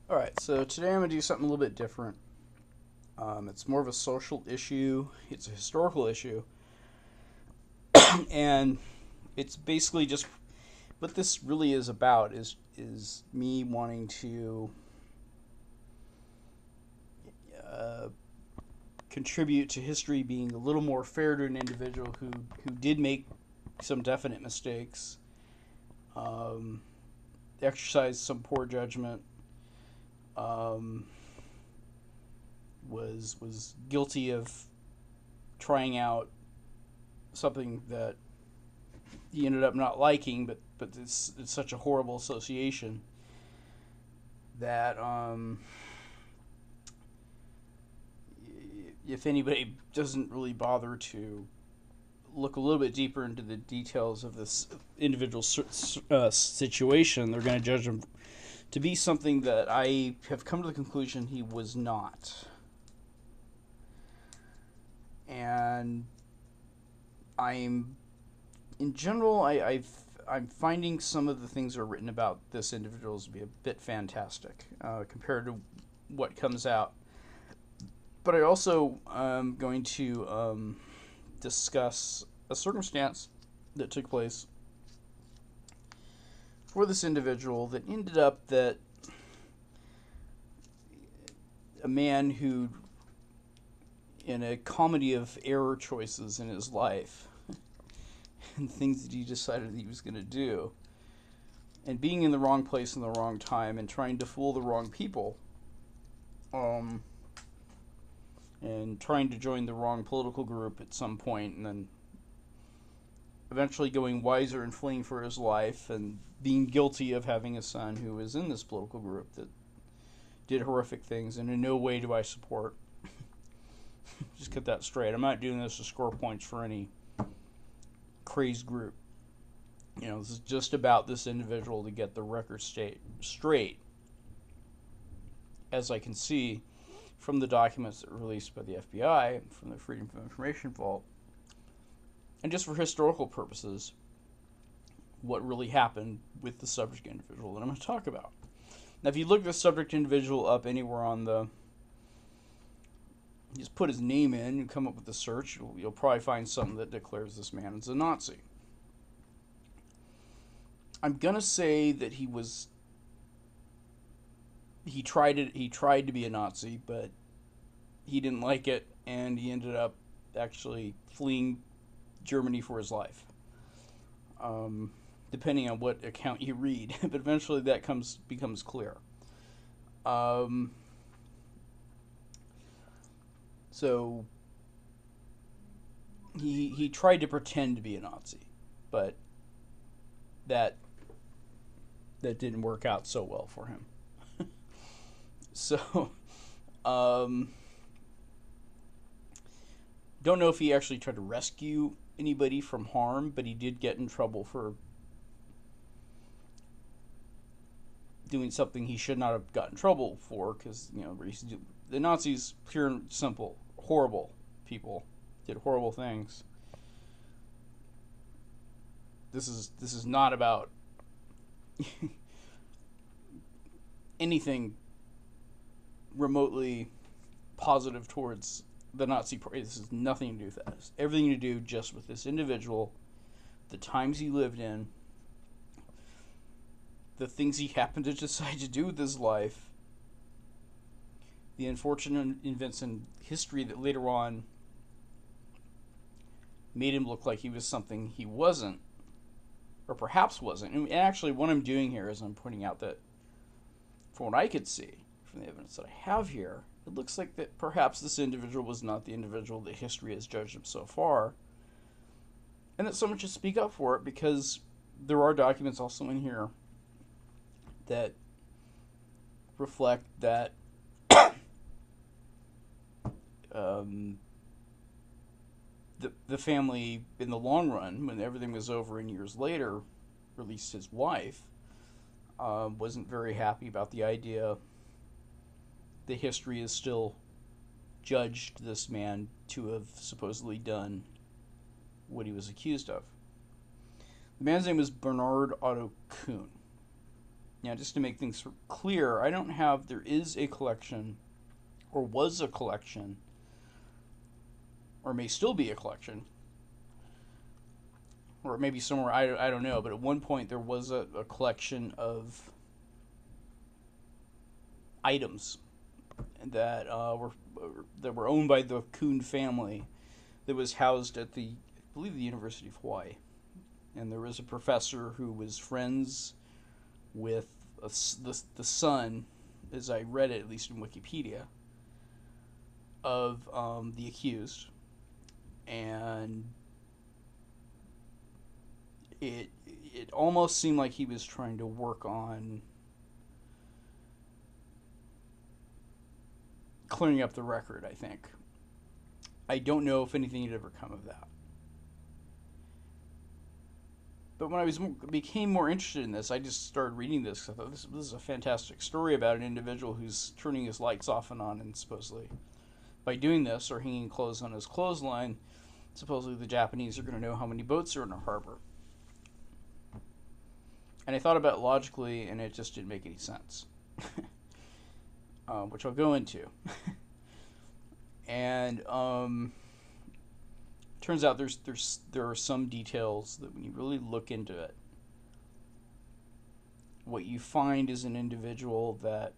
Alright, so today I'm going to do something a little bit different. It's more of a social issue, it's a historical issue, and it's basically just what this really is about is me wanting to uh, contribute to history being a little more fair to an individual who did make some definite mistakes, um, exercised some poor judgment, um, was guilty of trying out something that he ended up not liking, but it's such a horrible association that if anybody doesn't really bother to look a little bit deeper into the details of this individual situation, they're going to judge him to be something that I have come to the conclusion he was not. And I'm in general, I'm finding some of the things that are written about this individual to be a bit fantastic compared to what comes out. But I also am going to discuss a circumstance that took place for this individual that ended up that a man who, in a comedy of error choices in his life, and things that he decided that he was going to do, and being in the wrong place in the wrong time and trying to fool the wrong people, and trying to join the wrong political group at some point, and then eventually going wiser and fleeing for his life, and being guilty of having a son who was in this political group that did horrific things, and in no way do I support. Just get that straight. I'm not doing this to score points for any crazed group. This is just about this individual to get the record straight, as I can see from the documents that were released by the FBI, from the Freedom of Information Vault, and just for historical purposes, what really happened with the subject individual that I'm going to talk about. Now, if you look the subject individual up anywhere on the, you just put his name in, you come up with a search, you'll probably find something that declares this man as a Nazi. I'm gonna say that he tried to be a Nazi, but he didn't like it, and he ended up actually fleeing Germany for his life. Depending on what account you read, but eventually that becomes clear. So he tried to pretend to be a Nazi, but that didn't work out so well for him. So, don't know if he actually tried to rescue anybody from harm, but he did get in trouble for doing something he should not have gotten in trouble for, because the Nazis, pure and simple, horrible people, did horrible things. This is not about anything remotely positive towards the Nazi Party. This has nothing to do with that. It's everything to do just with this individual, the times he lived in, the things he happened to decide to do with his life, the unfortunate events in history that later on made him look like he was something he wasn't, or perhaps wasn't. And actually, what I'm doing here is I'm pointing out that, from what I could see from the evidence that I have here, it looks like that perhaps this individual was not the individual that history has judged him so far, and that someone should speak up for it, because there are documents also in here that reflect that the family, in the long run, when everything was over and years later, or at least his wife, wasn't very happy about the idea that history has still judged this man to have supposedly done what he was accused of. The man's name was Bernard Otto Kuehn. just to make things clear, there is a collection, or was a collection, or may still be a collection, or maybe somewhere, I don't know, but at one point there was a collection of items that were owned by the Kuehn family that was housed at I believe the University of Hawaii. And there was a professor who was friends with the son, as I read it, at least in Wikipedia, of the accused. And it almost seemed like he was trying to work on clearing up the record, I think. I don't know if anything had ever come of that. But when I became more interested in this, I just started reading this. I thought this is a fantastic story about an individual who's turning his lights off and on, and supposedly by doing this or hanging clothes on his clothesline, supposedly the Japanese are going to know how many boats are in a harbor. And I thought about it logically, and it just didn't make any sense, which I'll go into. And turns out there are some details that when you really look into it, what you find is an individual that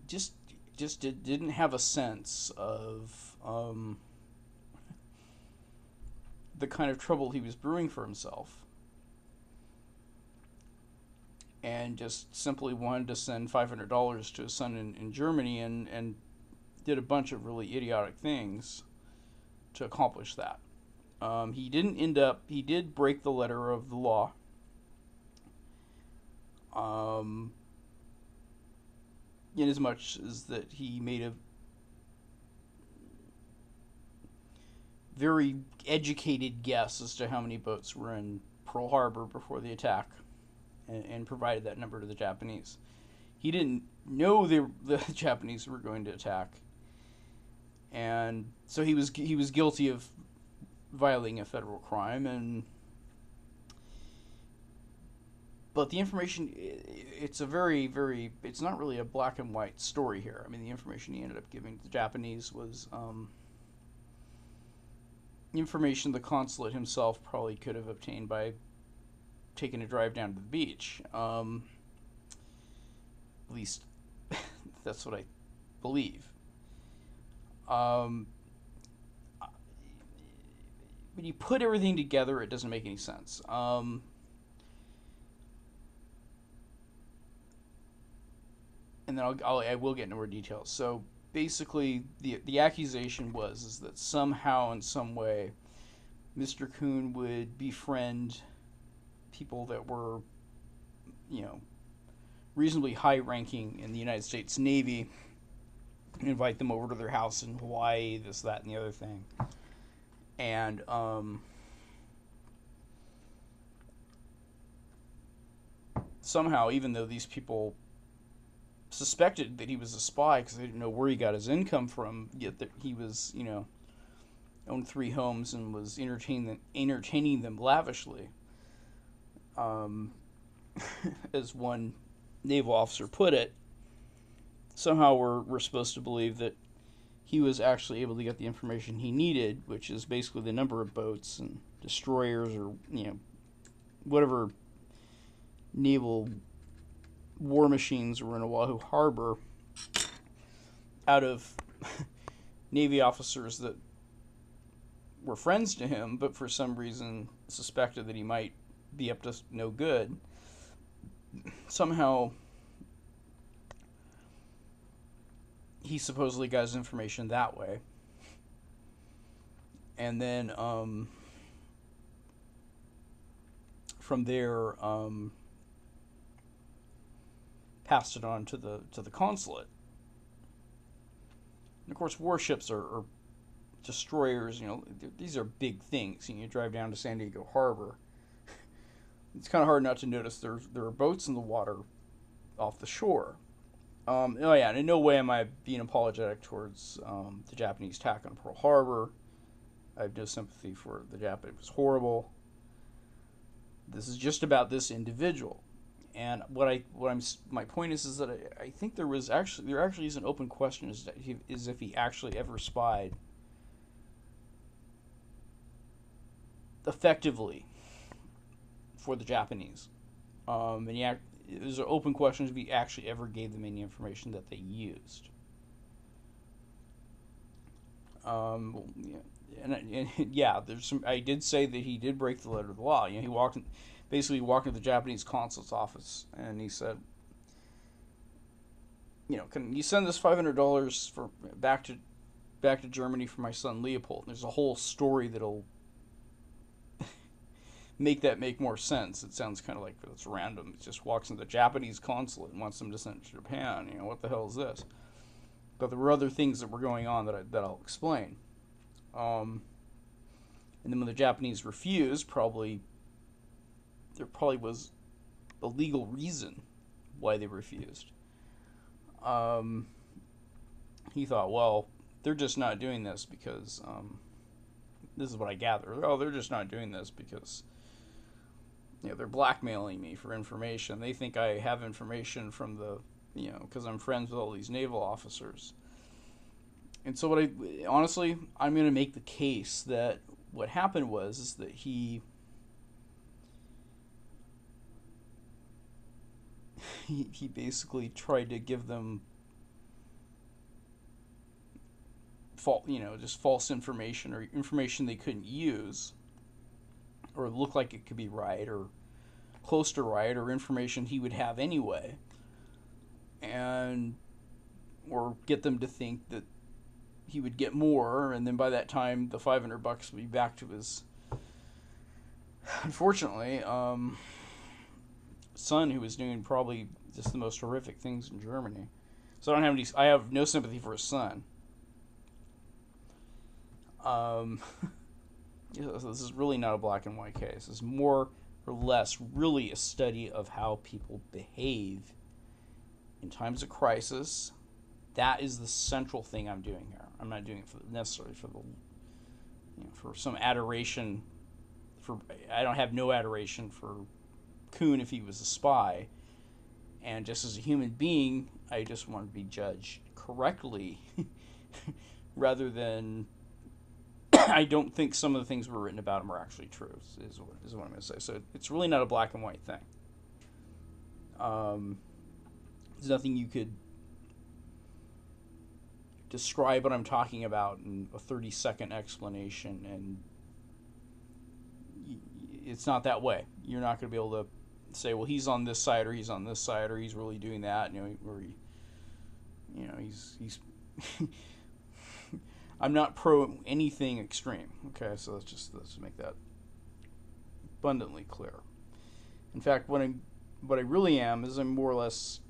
just didn't have a sense of the kind of trouble he was brewing for himself, and just simply wanted to send $500 to his son in Germany, and did a bunch of really idiotic things to accomplish that. He did break the letter of the law. In as much as that he made a very educated guess as to how many boats were in Pearl Harbor before the attack, and provided that number to the Japanese. He didn't know the Japanese were going to attack, and so he was guilty of violating a federal crime. But the information, it's a very, very, it's not really a black and white story here. I mean, the information he ended up giving to the Japanese was information the consulate himself probably could have obtained by taking a drive down to the beach. At least that's what I believe. When you put everything together, it doesn't make any sense. And then I will get into more details. So basically, the accusation is that somehow, in some way, Mr. Kuehn would befriend people that were, reasonably high-ranking in the United States Navy, and invite them over to their house in Hawaii, this, that, and the other thing. And somehow, even though these people suspected that he was a spy because they didn't know where he got his income from, yet that he was, owned 3 homes and was entertaining them lavishly. As one naval officer put it, somehow we're supposed to believe that he was actually able to get the information he needed, which is basically the number of boats and destroyers, or whatever naval war machines were in Oahu Harbor, out of Navy officers that were friends to him, but for some reason suspected that he might be up to no good. Somehow he supposedly got his information that way. And then from there passed it on to the consulate. And of course, warships are destroyers. These are big things. You drive down to San Diego Harbor, it's kind of hard not to notice there are boats in the water off the shore. And in no way am I being apologetic towards the Japanese attack on Pearl Harbor. I have no sympathy for the Japanese. It was horrible. This is just about this individual. And my point is that I think there actually is an open question is if he actually ever spied effectively for the Japanese. There's an open question if he actually ever gave them any information that they used. There's some. I did say that he did break the letter of the law. He walked into the Japanese consulate's office and he said, can you send this $500 for back to Germany for my son Leopold? And there's a whole story that'll make more sense. It sounds kind of like it's random. It just walks into the Japanese consulate and wants them to send it to Japan. What the hell is this? But there were other things that were going on that I'll explain. And then when the Japanese refused, there probably was a legal reason why they refused. He thought, well, they're just not doing this because, this is what I gather. Oh, they're just not doing this because, they're blackmailing me for information. They think I have information from because I'm friends with all these naval officers. And so honestly, I'm going to make the case that what happened is that he basically tried to give them just false information or information they couldn't use or look like it could be right or close to right or information he would have anyway, or get them to think that he would get more, and then by that time the $500 would be back to his, unfortunately, son, who was doing probably just the most horrific things in Germany. So I have no sympathy for his son. This is really not a black and white case. It's more or less really a study of how people behave in times of crisis. That is the central thing I'm doing here. I'm not doing it necessarily for for some adoration. I don't have no adoration for Kuehn if he was a spy. And just as a human being, I just want to be judged correctly rather than I don't think some of the things were written about him are actually true, is what I'm going to say. So it's really not a black and white thing. There's nothing you could describe what I'm talking about in a 30-second explanation, and it's not that way. You're not going to be able to say, well, he's on this side, or he's on this side, or he's really doing that, he's I'm not pro anything extreme. Okay, so let's make that abundantly clear. In fact, what I really am is I'm more or less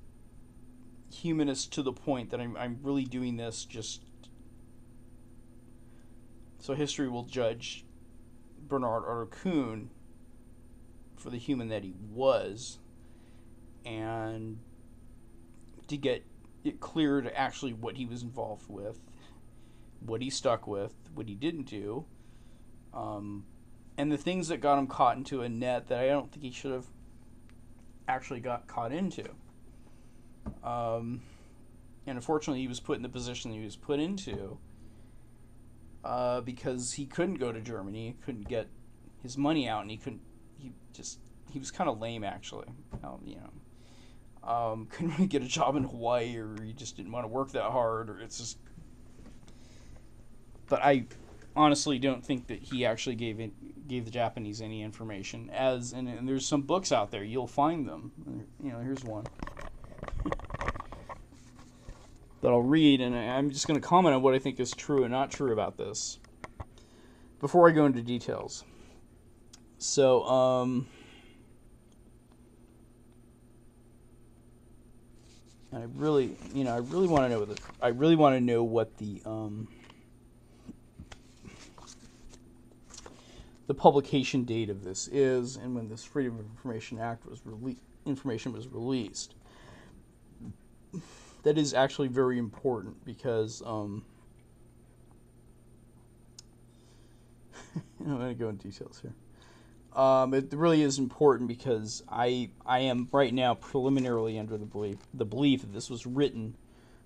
humanist to the point that I'm really doing this just so history will judge Bernard Otto Kuehn for the human that he was, and to get it clear to actually what he was involved with, what he stuck with, what he didn't do, and the things that got him caught into a net that I don't think he should have actually got caught into. And unfortunately, he was put in the position he was put into because he couldn't go to Germany, he couldn't get his money out, and he was kind of lame, actually. Couldn't really get a job in Hawaii, or he just didn't want to work that hard, or it's just. But I honestly don't think that he actually gave the Japanese any information. And there's some books out there, you'll find them. Here's one that I'll read, and I'm just going to comment on what I think is true and not true about this before I go into details. So, and I really want to know what the publication date of this is, and when this Freedom of Information Act was released. That is actually very important because I'm going to go into details here. It really is important because I am right now preliminarily under the belief that this was written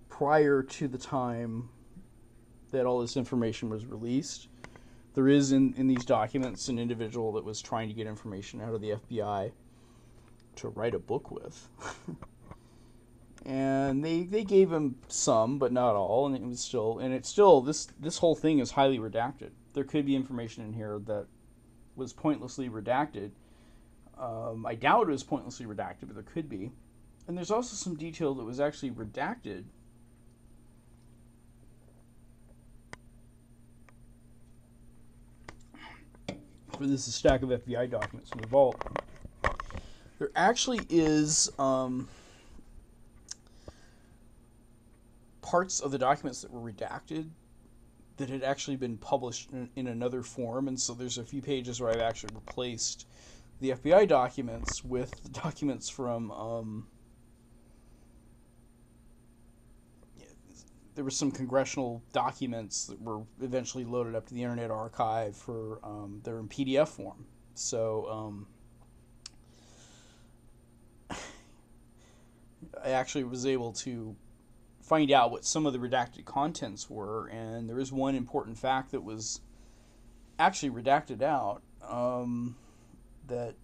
prior to the time that all this information was released. There is in these documents an individual that was trying to get information out of the FBI to write a book with. And they gave him some, but not all, and it's still this whole thing is highly redacted. There could be information in here that was pointlessly redacted. I doubt it was pointlessly redacted, but there could be. And there's also some detail that was actually redacted. This is a stack of FBI documents in the vault. There actually is parts of the documents that were redacted that had actually been published in another form, and so there's a few pages where I've actually replaced the FBI documents with the documents from there were some congressional documents that were eventually loaded up to the Internet Archive for they're in PDF form. So I actually was able to find out what some of the redacted contents were, and there is one important fact that was actually redacted out that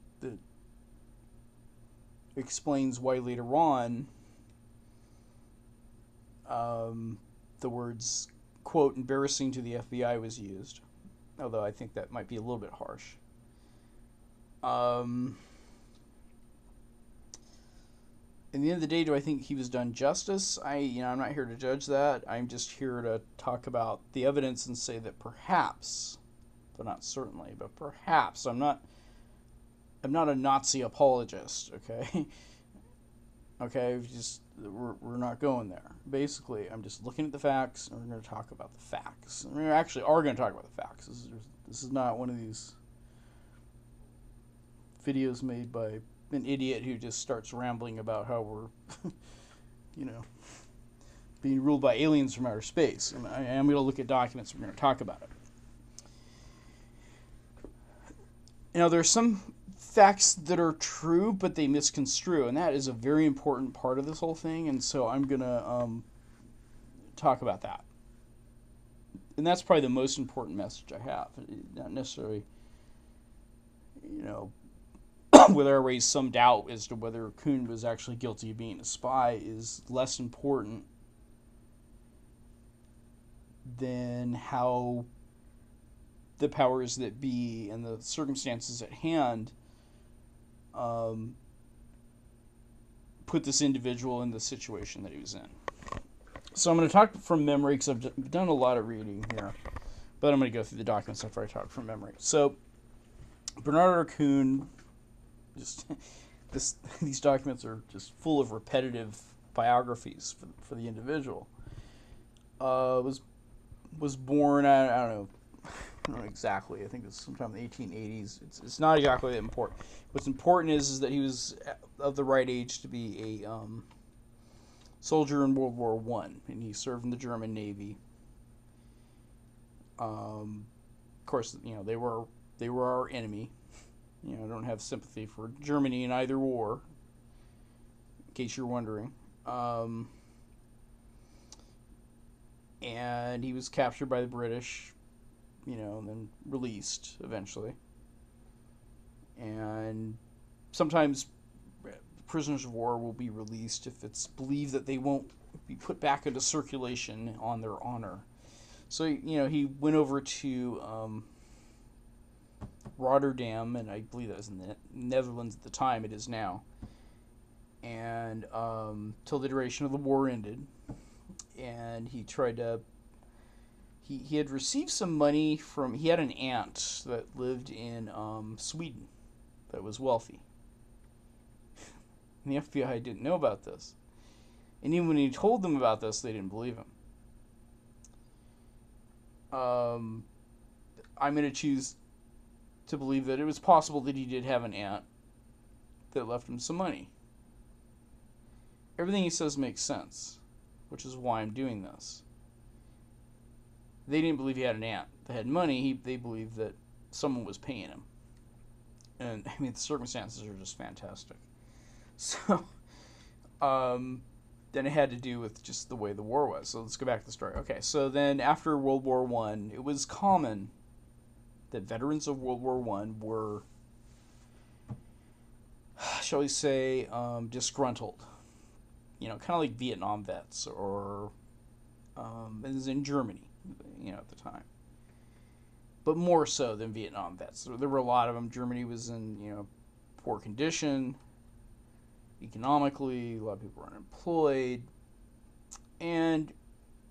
explains why later on the words, quote, embarrassing to the FBI was used, although I think that might be a little bit harsh. In the end of the day, do I think he was done justice? I'm not here to judge that. I'm just here to talk about the evidence and say that perhaps, but not certainly, but perhaps, I'm not a Nazi apologist, okay? Okay, we're not going there. Basically, I'm just looking at the facts, and we're going to talk about the facts. And we actually are going to talk about the facts. This is not one of these videos made by an idiot who just starts rambling about how we're, being ruled by aliens from outer space. And I am going to look at documents. We're going to talk about it. There are some facts that are true, but they misconstrue, and that is a very important part of this whole thing. And so I'm going to talk about that. And that's probably the most important message I have. Not necessarily, whether I raise some doubt as to whether Kuehn was actually guilty of being a spy is less important than how the powers that be and the circumstances at hand put this individual in the situation that he was in. So I'm going to talk from memory because I've done a lot of reading here, but I'm going to go through the documents after I talk from memory. So Bernard Kuehn, these documents are just full of repetitive biographies for the individual. Was born, I don't know exactly. I think it was sometime in the 1880s. It's not exactly that important. What's important is that he was of the right age to be a soldier in World War I, and he served in the German Navy. Of course, they were our enemy. I don't have sympathy for Germany in either war, in case you're wondering. And he was captured by the British, and then released eventually. And sometimes prisoners of war will be released if it's believed that they won't be put back into circulation on their honor. So, he went over to Rotterdam, and I believe that was in the Netherlands at the time. It is now. And till the duration of the war ended. And he tried to... He had received some money from... He had an aunt that lived in Sweden that was wealthy. And the FBI didn't know about this. And even when he told them about this, they didn't believe him. I'm going to choose to believe that it was possible that he did have an aunt that left him some money. Everything he says makes sense, which is why I'm doing this. They didn't believe he had an aunt that had money. They believed that someone was paying him. And I mean, the circumstances are just fantastic. So, then it had to do with just the way the war was. So let's go back to the story. Okay, so then after World War One, it was common that veterans of World War One were, shall we say, disgruntled. Kind of like Vietnam vets, or it was in Germany, at the time. But more so than Vietnam vets. There were a lot of them. Germany was in, poor condition economically. A lot of people were unemployed. And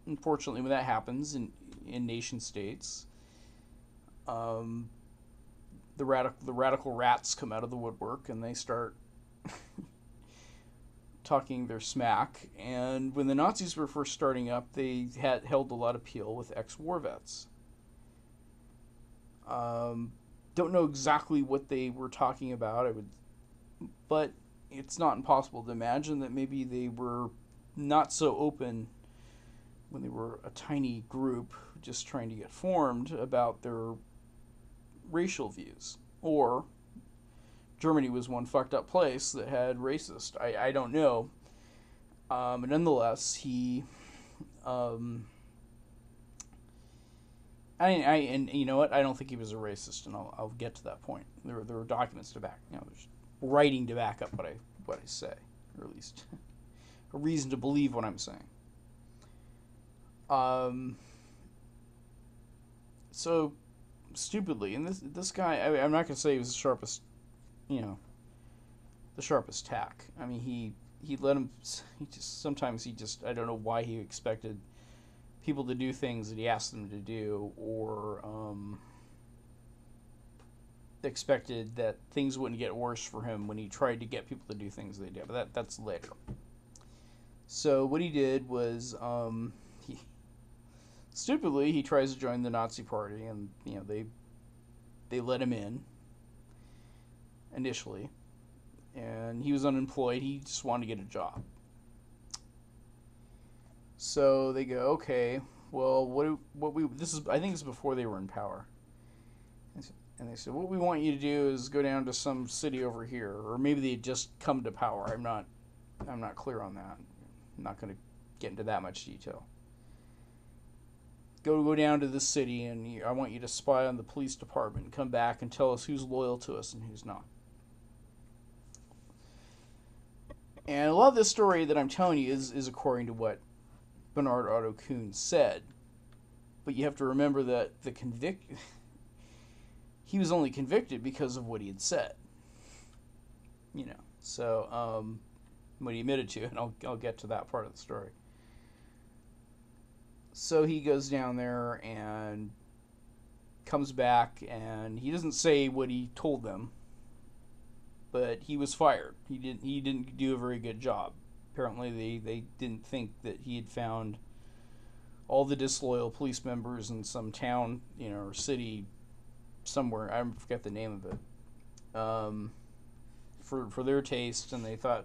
unfortunately, when that happens in nation states, the radical rats come out of the woodwork and they start talking their smack. And when the Nazis were first starting up, they had held a lot of appeal with ex-war vets. Don't know exactly what they were talking about. But it's not impossible to imagine that maybe they were not so open when they were a tiny group just trying to get formed about their racial views. Or Germany was one fucked up place that had racist. I don't know. But nonetheless, he... and you know what? I don't think he was a racist, and I'll get to that point. There were documents to back, there's writing to back up what I say, or at least a reason to believe what I'm saying. So stupidly, and this guy, I'm not gonna say he was the sharpest, the sharpest tack. I mean, he let him. Sometimes I don't know why he expected people to do things that he asked them to do, or expected that things wouldn't get worse for him when he tried to get people to do things they did. But that's later. So what he did was, stupidly, he tries to join the Nazi Party, and they let him in initially, and he was unemployed. He just wanted to get a job. So they go, okay, well, I think this is before they were in power. And they said, what we want you to do is go down to some city over here, or maybe they had just come to power. I'm not clear on that. I'm not going to get into that much detail. Go down to this city, and I want you to spy on the police department and come back and tell us who's loyal to us and who's not. And a lot of this story that I'm telling you is according to what Bernard Otto Kuehn said. But you have to remember that he was only convicted because of what he had said. So what he admitted to, and I'll get to that part of the story. So he goes down there and comes back, and he doesn't say what he told them, but he was fired. He didn't do a very good job. Apparently they didn't think that he had found all the disloyal police members in some town, or city somewhere. I forget the name of it. For their taste, and they thought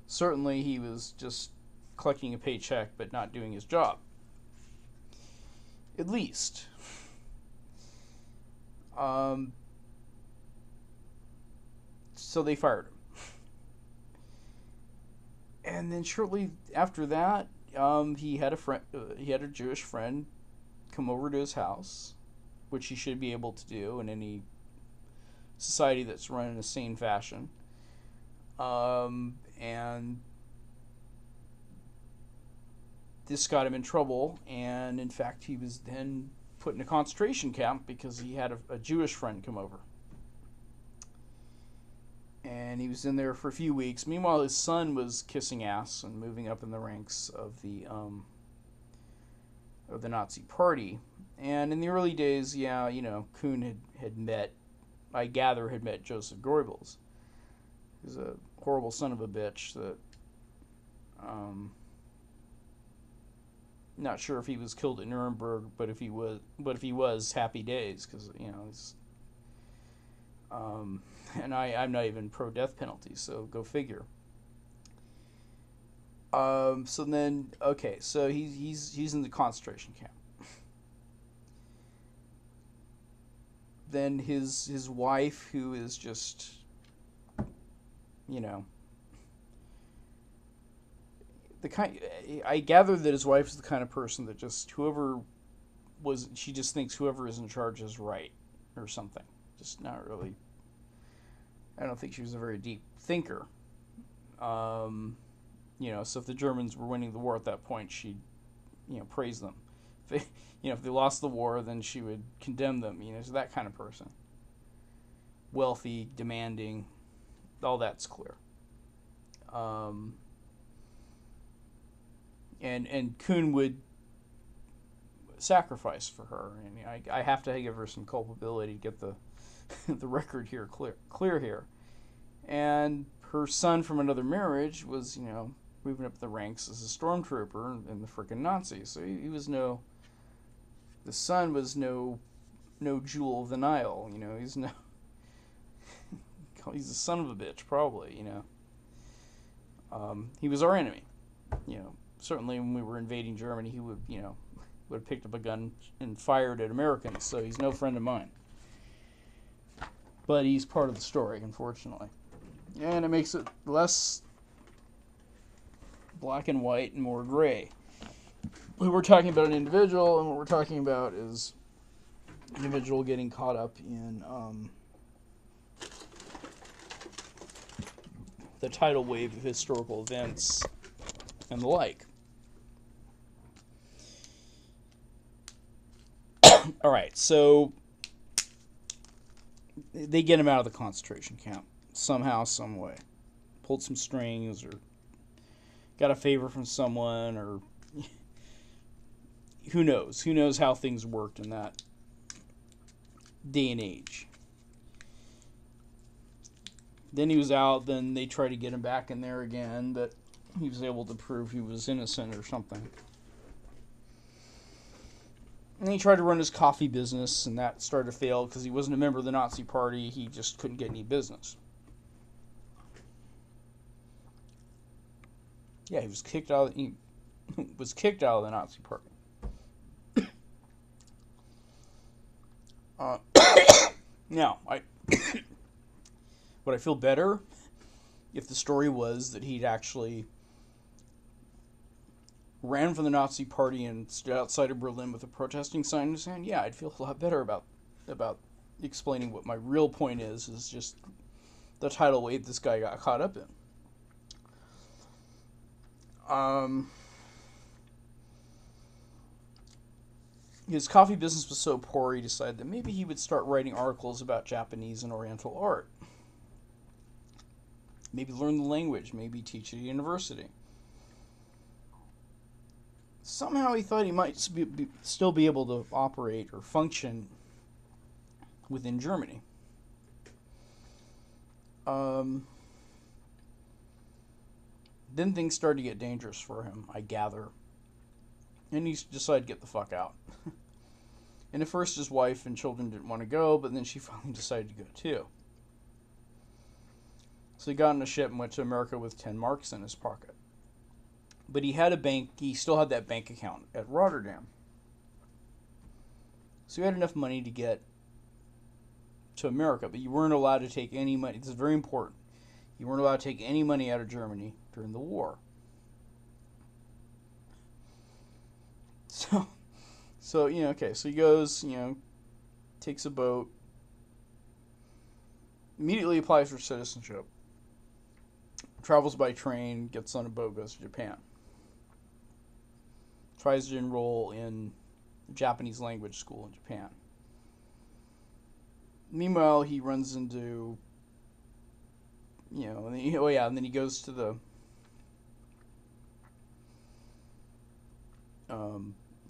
certainly he was just collecting a paycheck but not doing his job. At least. So they fired him. And then shortly after that, he had a Jewish friend come over to his house, which he should be able to do in any society that's run in a sane fashion. And this got him in trouble, and in fact he was then put in a concentration camp because he had a Jewish friend come over. And he was in there for a few weeks. Meanwhile, his son was kissing ass and moving up in the ranks of the Nazi Party. And in the early days, Kuehn had met Joseph Goebbels. He's a horrible son of a bitch that, not sure if he was killed at Nuremberg, but if he was, happy days, because and I'm not even pro death penalty, so go figure. So then, okay, so he's in the concentration camp. then his wife, who is just, you know, the kind. I gather that his wife is the kind of person that just she just thinks whoever is in charge is right or something. Just not really. I don't think she was a very deep thinker. So if the Germans were winning the war at that point, she'd, praise them. If they lost the war, then she would condemn them. So that kind of person. Wealthy, demanding, all that's clear. And Kuehn would sacrifice for her, and I have to give her some culpability to get the the record here clear here. And her son from another marriage was, moving up the ranks as a stormtrooper in the frickin' Nazis. So he was the son was no Jewel of the Nile. He's the son of a bitch, probably. He was our enemy. Certainly when we were invading Germany, he would have picked up a gun and fired at Americans. So he's no friend of mine. But he's part of the story, unfortunately. And it makes it less black and white and more gray. We're talking about an individual, and what we're talking about is an individual getting caught up in the tidal wave of historical events and the like. All right, so they get him out of the concentration camp somehow, some way. Pulled some strings, or got a favor from someone, or who knows? Who knows how things worked in that day and age. Then he was out, then they tried to get him back in there again, but he was able to prove he was innocent or something. And he tried to run his coffee business, and that started to fail because he wasn't a member of the Nazi Party. He just couldn't get any business. Yeah, he was kicked out of the Nazi Party. Now, would I feel better if the story was that he'd actually ran from the Nazi Party and stood outside of Berlin with a protesting sign in his hand? Yeah, I'd feel a lot better about explaining what my real point is just the tidal wave this guy got caught up in. His coffee business was so poor, he decided that maybe he would start writing articles about Japanese and Oriental art. Maybe learn the language, maybe teach at a university. Somehow he thought he might still be able to operate or function within Germany. Then things started to get dangerous for him, I gather. And he decided to get the fuck out. And at first his wife and children didn't want to go, but then she finally decided to go too. So he got on a ship and went to America with 10 marks in his pocket. But he still had that bank account at Rotterdam. So he had enough money to get to America, but you weren't allowed to take any money. This is very important. You weren't allowed to take any money out of Germany during the war. So so he goes, takes a boat, immediately applies for citizenship, travels by train, gets on a boat, goes to Japan. Tries to enroll in the Japanese language school in Japan. Meanwhile, he runs into, and then he goes to the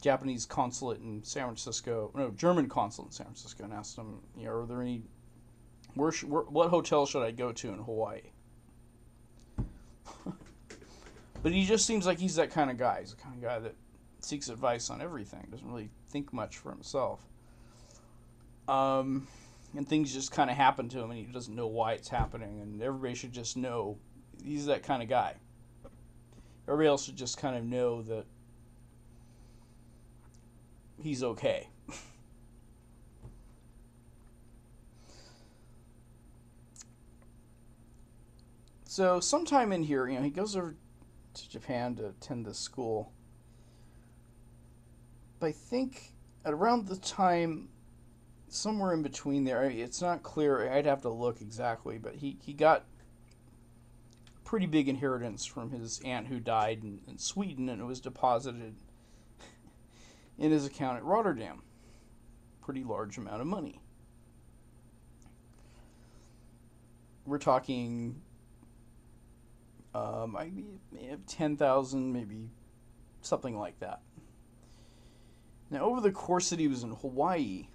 Japanese consulate in San Francisco, German consulate in San Francisco, and asked him, are there any, what hotel should I go to in Hawaii? But he just seems like he's that kind of guy. He's the kind of guy that seeks advice on everything, doesn't really think much for himself. And things just kind of happen to him, and he doesn't know why it's happening, and everybody should just know he's that kind of guy. Everybody else should just kind of know that he's okay. So sometime in here, he goes over to Japan to attend this school. But I think at around the time, somewhere in between there, it's not clear. I'd have to look exactly, but he got pretty big inheritance from his aunt who died in Sweden, and it was deposited in his account at Rotterdam. Pretty large amount of money. We're talking maybe 10,000, maybe something like that. Now, over the course that he was in Hawaii,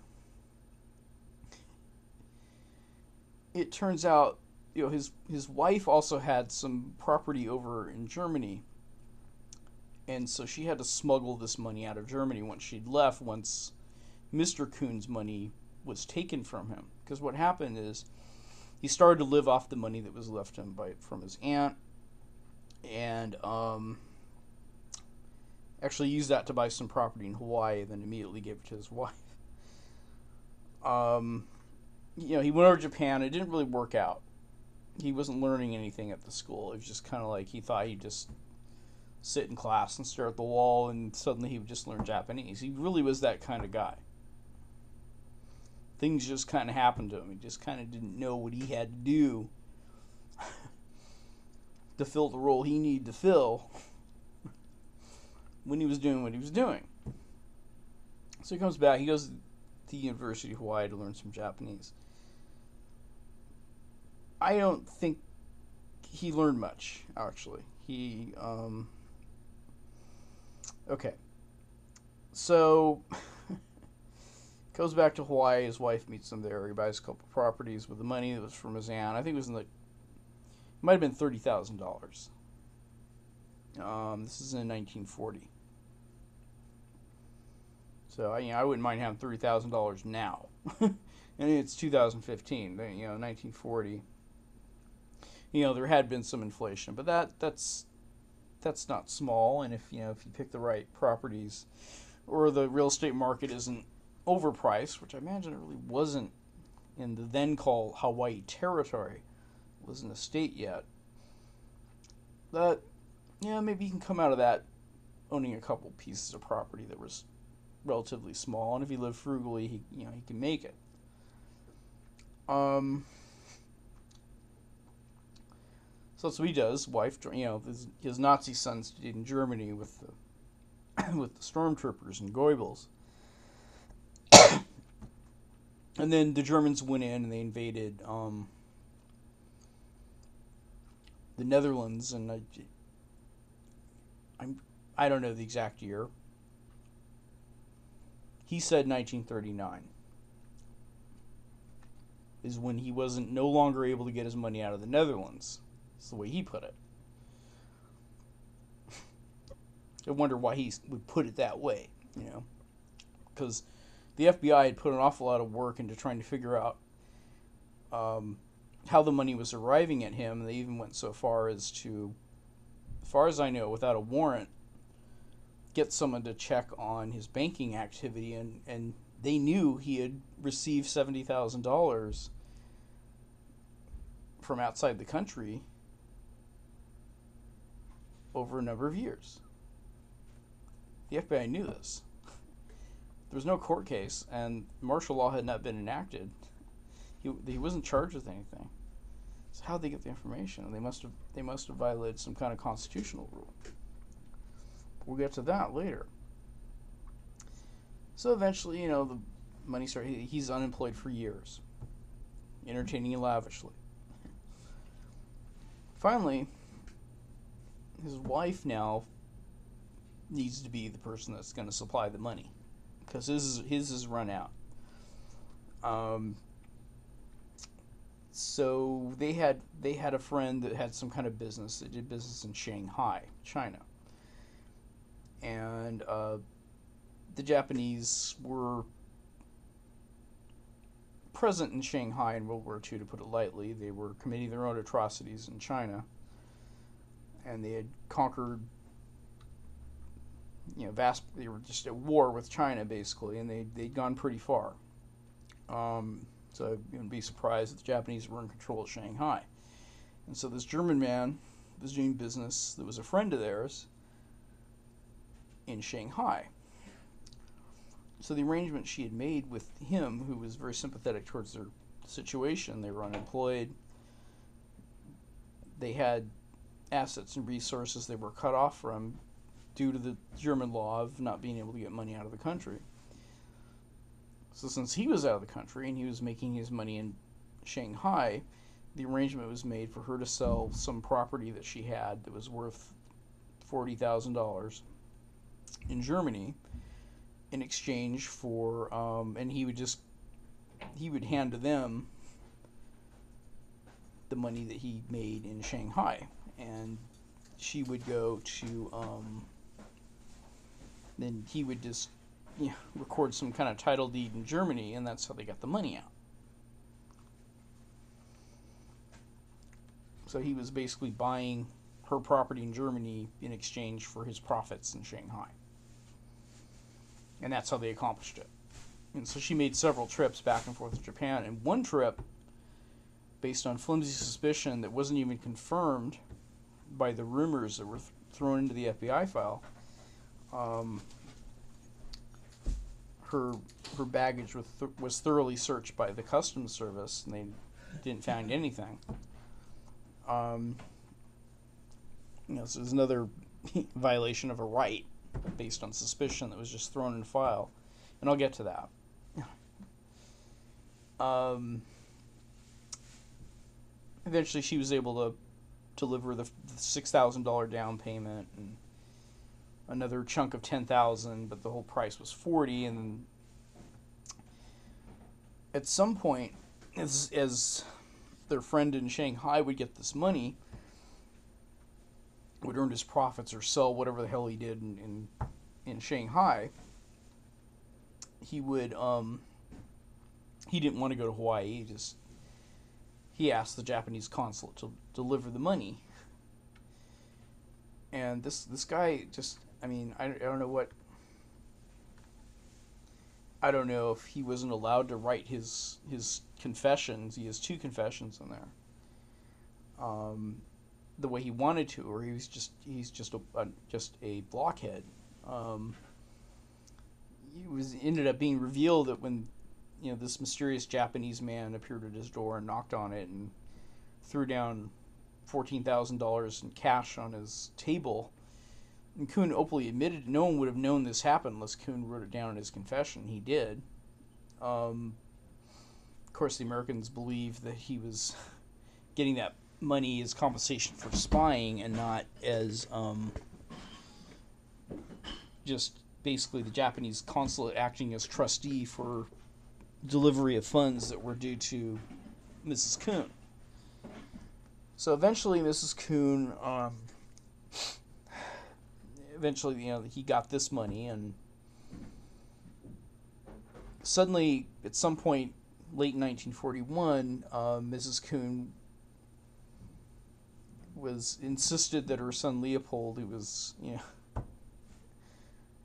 it turns out, his wife also had some property over in Germany, and so she had to smuggle this money out of Germany once Mr. Kuehn's money was taken from him. Because what happened is he started to live off the money that was left him from his aunt, and actually used that to buy some property in Hawaii, then immediately gave it to his wife. He went over to Japan. It didn't really work out. He wasn't learning anything at the school. It was just kind of like he thought he'd just sit in class and stare at the wall, and suddenly he would just learn Japanese. He really was that kind of guy. Things just kind of happened to him. He just kind of didn't know what he had to do to fill the role he needed to fill when he was doing what he was doing. So he comes back. He goes to the University of Hawaii to learn some Japanese. I don't think he learned much, actually. He, okay. So, goes back to Hawaii. His wife meets him there. He buys a couple properties with the money that was from his aunt. I think it might have been $30,000. This is in 1940. So, I wouldn't mind having $30,000 now. And it's 2015, 1940. There had been some inflation, but that's not small. And if you pick the right properties, or the real estate market isn't overpriced, which I imagine it really wasn't in the then called Hawaii Territory, it wasn't a state yet. That maybe you can come out of that owning a couple pieces of property that was relatively small, and if he lived frugally, he can make it. So that's what he does. Wife, his Nazi son stayed in Germany with the with the stormtroopers and Goebbels, and then the Germans went in and they invaded the Netherlands, and I don't know the exact year. He said 1939 is when he wasn't no longer able to get his money out of the Netherlands. That's the way he put it. I wonder why he would put it that way, because the FBI had put an awful lot of work into trying to figure out how the money was arriving at him. They even went so far as to, as far as I know, without a warrant, get someone to check on his banking activity, and they knew he had received $70,000 from outside the country over a number of years. The FBI knew this. There was no court case, and martial law had not been enacted. He wasn't charged with anything. So how'd they get the information? They must have violated some kind of constitutional rule. We'll get to that later. So eventually, the money started. He's unemployed for years, entertaining lavishly. Finally, his wife now needs to be the person that's going to supply the money, because his is run out. So they had a friend that had some kind of business. They did business in Shanghai, China, and the Japanese were present in Shanghai in World War II, to put it lightly. They were committing their own atrocities in China, and they had conquered, they were just at war with China, basically, and they'd gone pretty far. So I wouldn't be surprised if the Japanese were in control of Shanghai. And so this German man was doing business that was a friend of theirs in Shanghai. So the arrangement she had made with him, who was very sympathetic towards their situation, they were unemployed, they had assets and resources they were cut off from due to the German law of not being able to get money out of the country. So since he was out of the country and he was making his money in Shanghai, the arrangement was made for her to sell some property that she had that was worth $40,000 in Germany in exchange for, and he would hand to them the money that he made in Shanghai, and she would go to, then he would just record some kind of title deed in Germany, and that's how they got the money out. So he was basically buying her property in Germany in exchange for his profits in Shanghai. And that's how they accomplished it. And so she made several trips back and forth to Japan. And one trip, based on flimsy suspicion that wasn't even confirmed by the rumors that were thrown into the FBI file, her baggage was thoroughly searched by the Customs Service, and they didn't find anything. So there's another violation of a right based on suspicion that was just thrown in the file, and I'll get to that. Eventually, she was able to deliver the $6,000 down payment and another chunk of $10,000, but the whole price was $40,000. And then at some point, as their friend in Shanghai would get this money, would earn his profits or sell whatever the hell he did in Shanghai, he would he didn't want to go to Hawaii. He asked the Japanese consulate to deliver the money. And this guy just, I don't know what, I don't know if he wasn't allowed to write his confessions. He has 2 confessions in there. The way he wanted to, or he's just a blockhead. Ended up being revealed that when this mysterious Japanese man appeared at his door and knocked on it and threw down $14,000 in cash on his table, and Kuehn openly admitted no one would have known this happened unless Kuehn wrote it down in his confession. He did. Of course, the Americans believed that he was getting that money as compensation for spying and not as just basically the Japanese consulate acting as trustee for delivery of funds that were due to Mrs. Kuehn. So eventually Mrs. Kuehn, he got this money, and suddenly at some point late 1941, Mrs. Kuehn was insisted that her son Leopold, who was a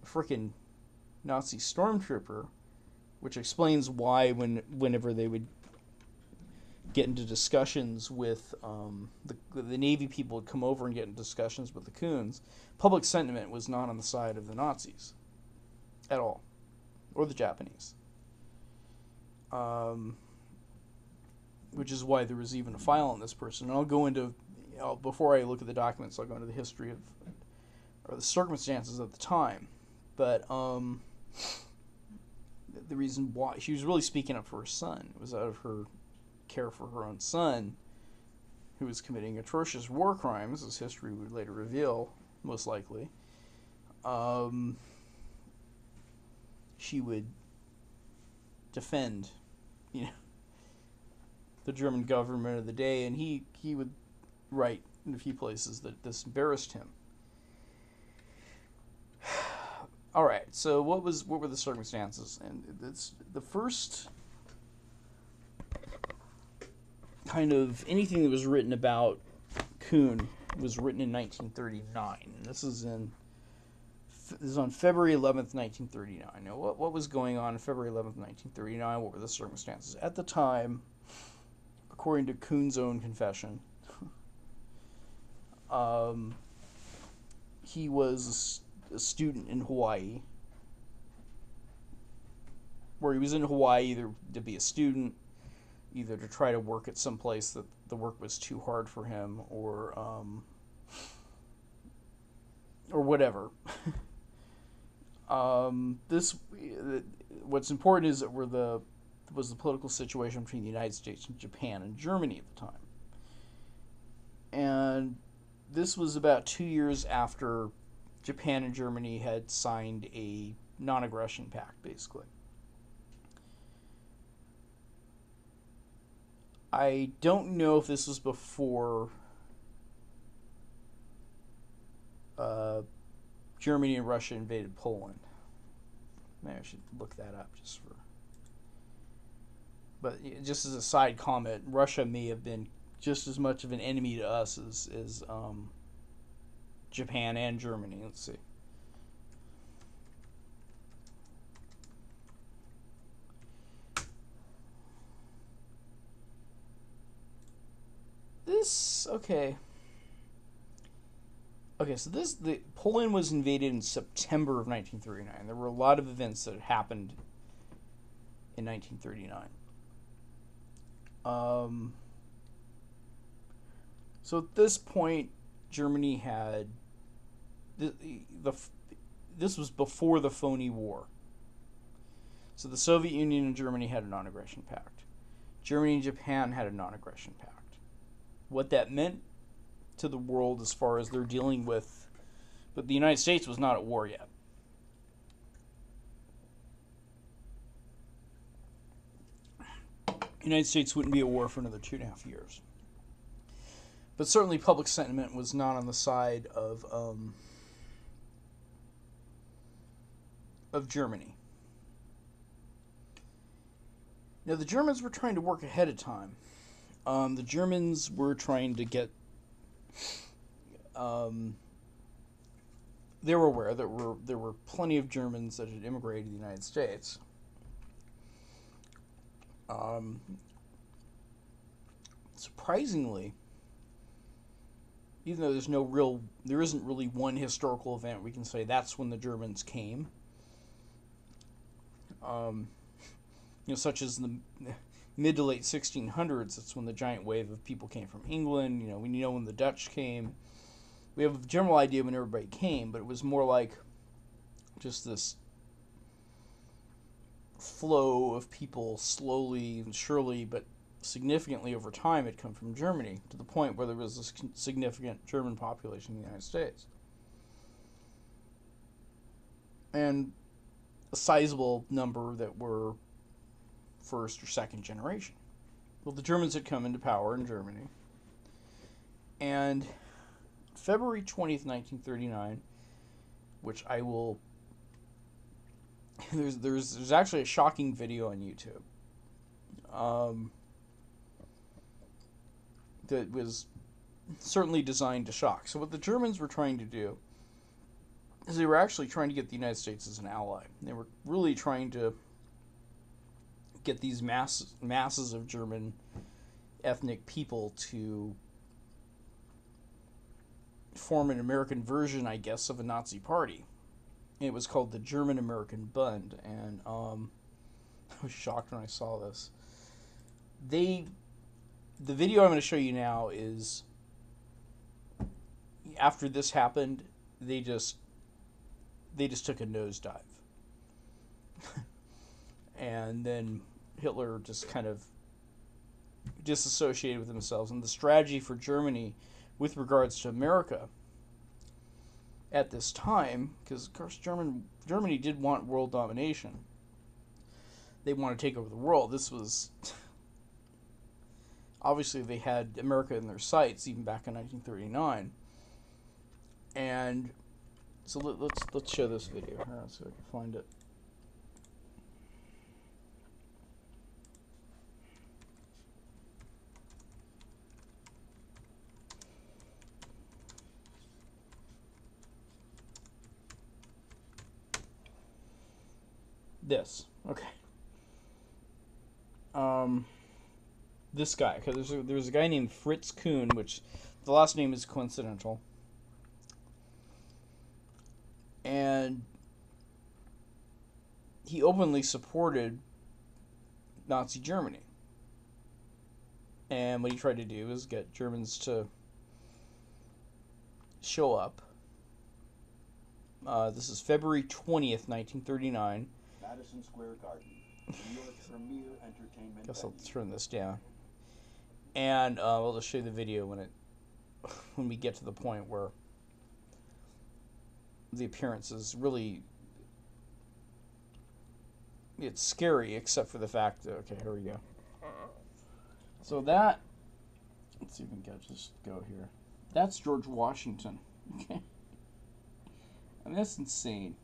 frickin' Nazi stormtrooper, which explains why whenever they would get into discussions with the Navy, people would come over and get into discussions with the Kuehns, public sentiment was not on the side of the Nazis at all, or the Japanese. Which is why there was even a file on this person. And I'll go into, before I look at the documents, I'll go into the history of, or the circumstances at the time. But the reason why she was really speaking up for her son, it was out of her care for her own son, who was committing atrocious war crimes, as history would later reveal, most likely. She would defend, the German government of the day, and he would write in a few places that this embarrassed him. All right, so what were the circumstances? And it's the first kind of anything that was written about Kuehn was written in 1939. This is on February 11th, 1939. Now, what was going on February 11th, 1939? What were the circumstances at the time? According to Kuehn's own confession, He was a student in Hawaii, where he was in Hawaii either to be a student, either to try to work at some place that the work was too hard for him, or whatever. This what's important is that was the political situation between the United States and Japan and Germany at the time. And this was about 2 years after Japan and Germany had signed a non-aggression pact, basically. I don't know if this was before Germany and Russia invaded Poland. Maybe I should look that up just for... But just as a side comment, Russia may have been just as much of an enemy to us as Japan and Germany. Let's see. Okay, so Poland was invaded in September of 1939. There were a lot of events that had happened in 1939. So at this point, Germany had this was before the phony war. So the Soviet Union and Germany had a non-aggression pact. Germany and Japan had a non-aggression pact. What that meant to the world as far as they're dealing with, but the United States was not at war yet. The United States wouldn't be at war for another 2.5 years. But certainly public sentiment was not on the side of Germany. Now the Germans were trying to work ahead of time. The Germans were trying to get... they were aware that there were plenty of Germans that had immigrated to the United States. Surprisingly, even though there isn't really one historical event we can say that's when the Germans came. Such as the mid to late 1600s, that's when the giant wave of people came from England. We know when the Dutch came. We have a general idea when everybody came, but it was more like just this flow of people slowly and surely, but significantly over time, had come from Germany, to the point where there was a significant German population in the United States. And a sizable number that were first or second generation. Well, the Germans had come into power in Germany. And February 20th, 1939, which I will... There's actually a shocking video on YouTube. That was certainly designed to shock. So what the Germans were trying to do is they were actually trying to get the United States as an ally. They were really trying to get these masses of German ethnic people to form an American version, I guess, of a Nazi party. It was called the German American Bund, and I was shocked when I saw this. The video I'm going to show you now is after this happened, they just took a nosedive. And then Hitler just kind of disassociated with themselves. And the strategy for Germany with regards to America at this time, because of course Germany did want world domination. They wanted to take over the world. This was... Obviously, they had America in their sights even back in 1939. And so let's show this video. Let's see if I can find it. This. Okay. This guy, because there's a guy named Fritz Kuehn, which the last name is coincidental. And he openly supported Nazi Germany. And what he tried to do is get Germans to show up. This is February 20th, 1939. Madison Square Garden, New York's premier entertainment. Guess I'll turn this down. And I'll just show you the video when we get to the point where the appearance is really, it's scary, except for the fact that, okay, here we go. So that, let's see if we can just go here. That's George Washington. Okay. I mean, that's insane.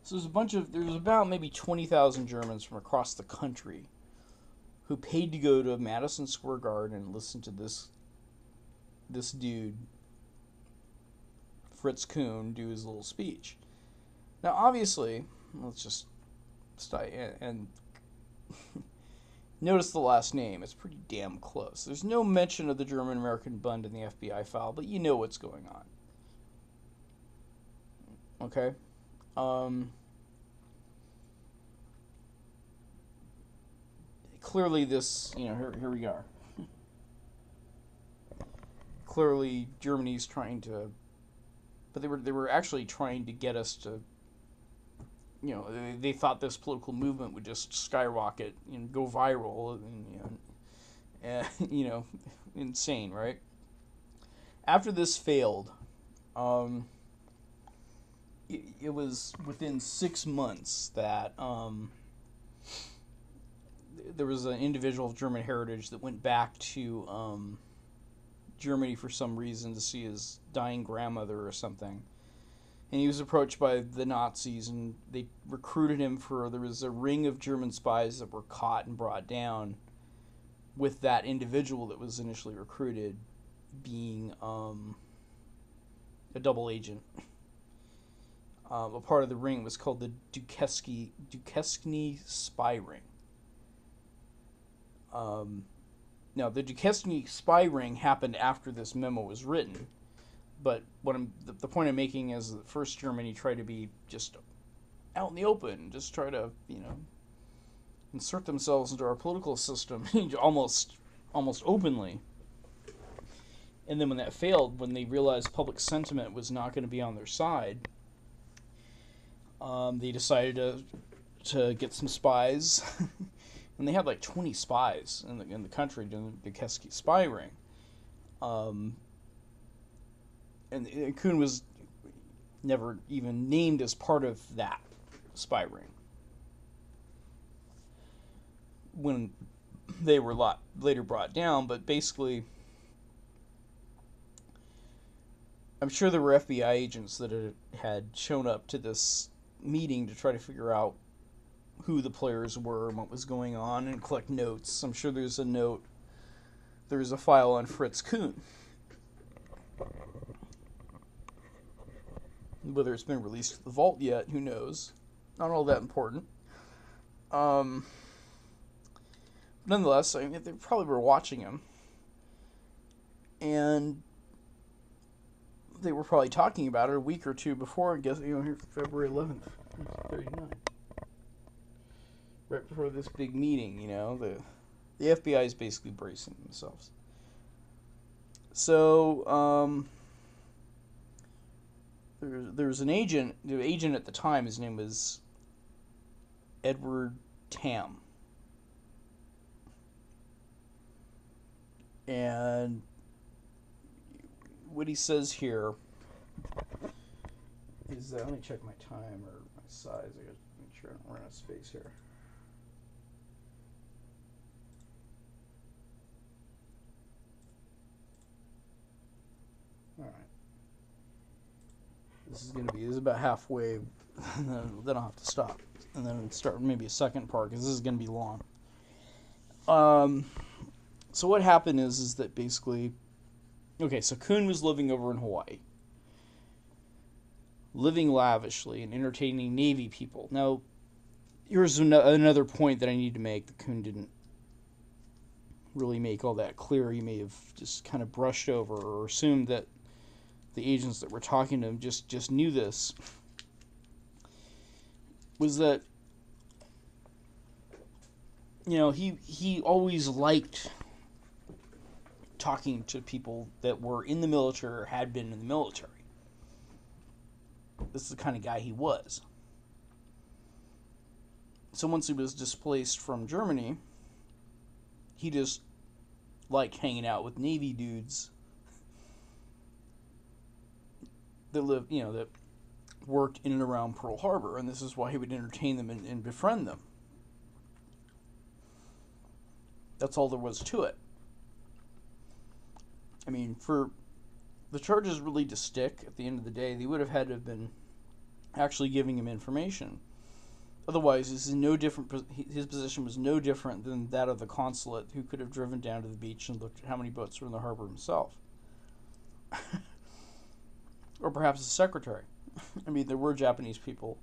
So there's about maybe 20,000 Germans from across the country who paid to go to Madison Square Garden and listen to this dude, Fritz Kuehn, do his little speech. Now, obviously, let's just start and notice the last name. It's pretty damn close. There's no mention of the German-American Bund in the FBI file, but you know what's going on. Okay? Clearly this, here we are. Clearly Germany's trying to, but they were actually trying to get us to, they thought this political movement would just skyrocket and go viral and insane, right? After this failed, it was within 6 months that there was an individual of German heritage that went back to Germany for some reason to see his dying grandmother or something. And he was approached by the Nazis, and they recruited him there was a ring of German spies that were caught and brought down, with that individual that was initially recruited being a double agent. A part of the ring was called the Duquesne Spy Ring. Now, the Duquesne Spy Ring happened after this memo was written, but the point I'm making is that first Germany tried to be just out in the open, just try to insert themselves into our political system almost openly. And then when that failed, when they realized public sentiment was not going to be on their side, they decided to get some spies. And they had like 20 spies in the country doing the Duquesne Spy Ring. And Kuehn was never even named as part of that spy ring. When they were later brought down, but basically, I'm sure there were FBI agents that had shown up to this meeting to try to figure out who the players were and what was going on and collect notes. I'm sure there's a file on Fritz Kuehn. Whether it's been released to the vault yet, who knows? Not all that important. Nonetheless, I mean, they probably were watching him. And they were probably talking about it a week or two before, I guess, here February 11th, 1939. Right before this big meeting, the FBI is basically bracing themselves. So, there's an agent, the agent at the time, his name was Edward Tam. And what he says here is that, let me check my time or my size, I gotta make sure I don't run out of space here. Alright. This is about halfway, and then I'll have to stop. And then start maybe a second part, because this is going to be long. So what happened is that basically, okay, so Kuehn was living over in Hawaii. Living lavishly and entertaining Navy people. Now, here's another point that I need to make that Kuehn didn't really make all that clear. He may have just kind of brushed over or assumed that the agents that were talking to him just knew this. Was that, he always liked talking to people that were in the military or had been in the military. This is the kind of guy he was. So once he was displaced from Germany, he just liked hanging out with Navy dudes that lived, that worked in and around Pearl Harbor, and this is why he would entertain them and befriend them. That's all there was to it. I mean, for the charges really to stick at the end of the day, they would have had to have been actually giving him information. Otherwise, his position was no different than that of the consulate, who could have driven down to the beach and looked at how many boats were in the harbor himself. Or perhaps the secretary. I mean, there were Japanese people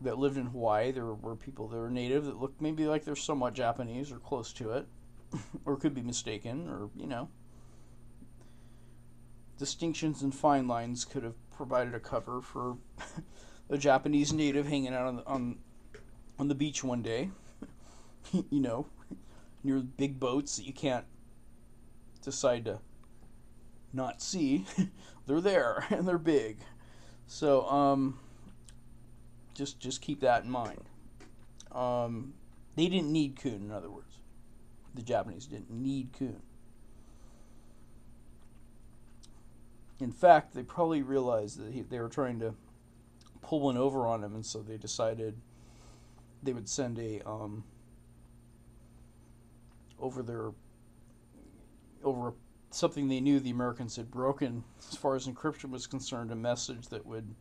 that lived in Hawaii. There were people that were native that looked maybe like they're somewhat Japanese or close to it, or could be mistaken, or, distinctions and fine lines could have provided a cover for a Japanese native hanging out on the beach one day, near big boats that you can't decide to not see. They're there and they're big. So just keep that in mind. They didn't need Kuehn, in other words. The Japanese didn't need Kuehn. In fact, they probably realized that they were trying to pull one over on him, and so they decided they would send over something they knew the Americans had broken, as far as encryption was concerned, a message that would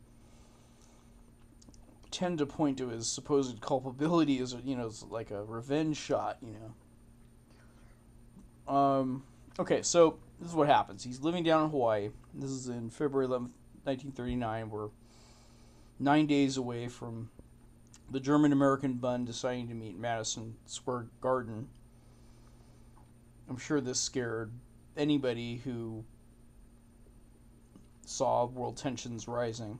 tend to point to his supposed culpability as like a revenge shot. Okay, so this is what happens. He's living down in Hawaii. This is in February 11th, 1939. We're 9 days away from the German-American Bund deciding to meet in Madison Square Garden. I'm sure this scared anybody who saw world tensions rising.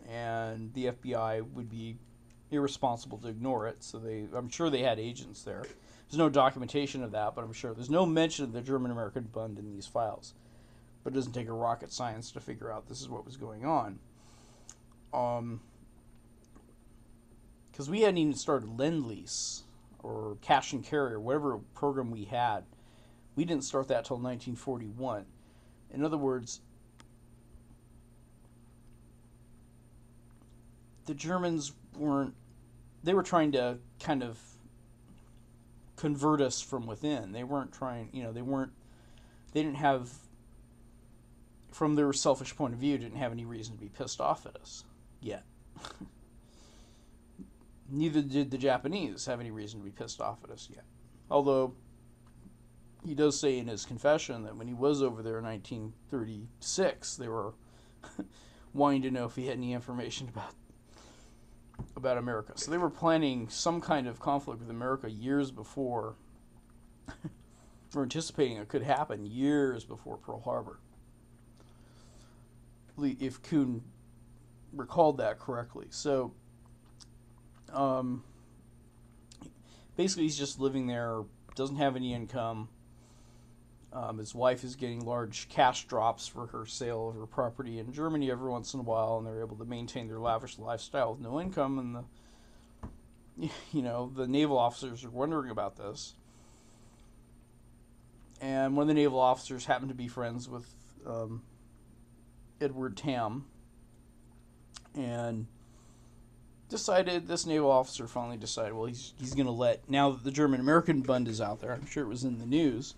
And the FBI would be irresponsible to ignore it, so I'm sure they had agents there. There's no documentation of that, but I'm sure there's no mention of the German-American Bund in these files. But it doesn't take a rocket science to figure out this is what was going on. Because we hadn't even started Lend-Lease or Cash and Carry or whatever program we had. We didn't start that till 1941. In other words, the Germans they were trying to kind of convert us from within. They weren't trying, they didn't have, from their selfish point of view, didn't have any reason to be pissed off at us yet. Neither did the Japanese have any reason to be pissed off at us yet. Although, he does say in his confession that when he was over there in 1936, they were wanting to know if he had any information about America. So they were planning some kind of conflict with America years before, or anticipating it could happen years before Pearl Harbor. If Kuehn recalled that correctly. So, basically he's just living there, doesn't have any income. His wife is getting large cash drops for her sale of her property in Germany every once in a while, and they're able to maintain their lavish lifestyle with no income. And the naval officers are wondering about this. And one of the naval officers happened to be friends with Edward Tam, and this naval officer finally decided, well, he's going to let, now that the German-American Bund is out there, I'm sure it was in the news,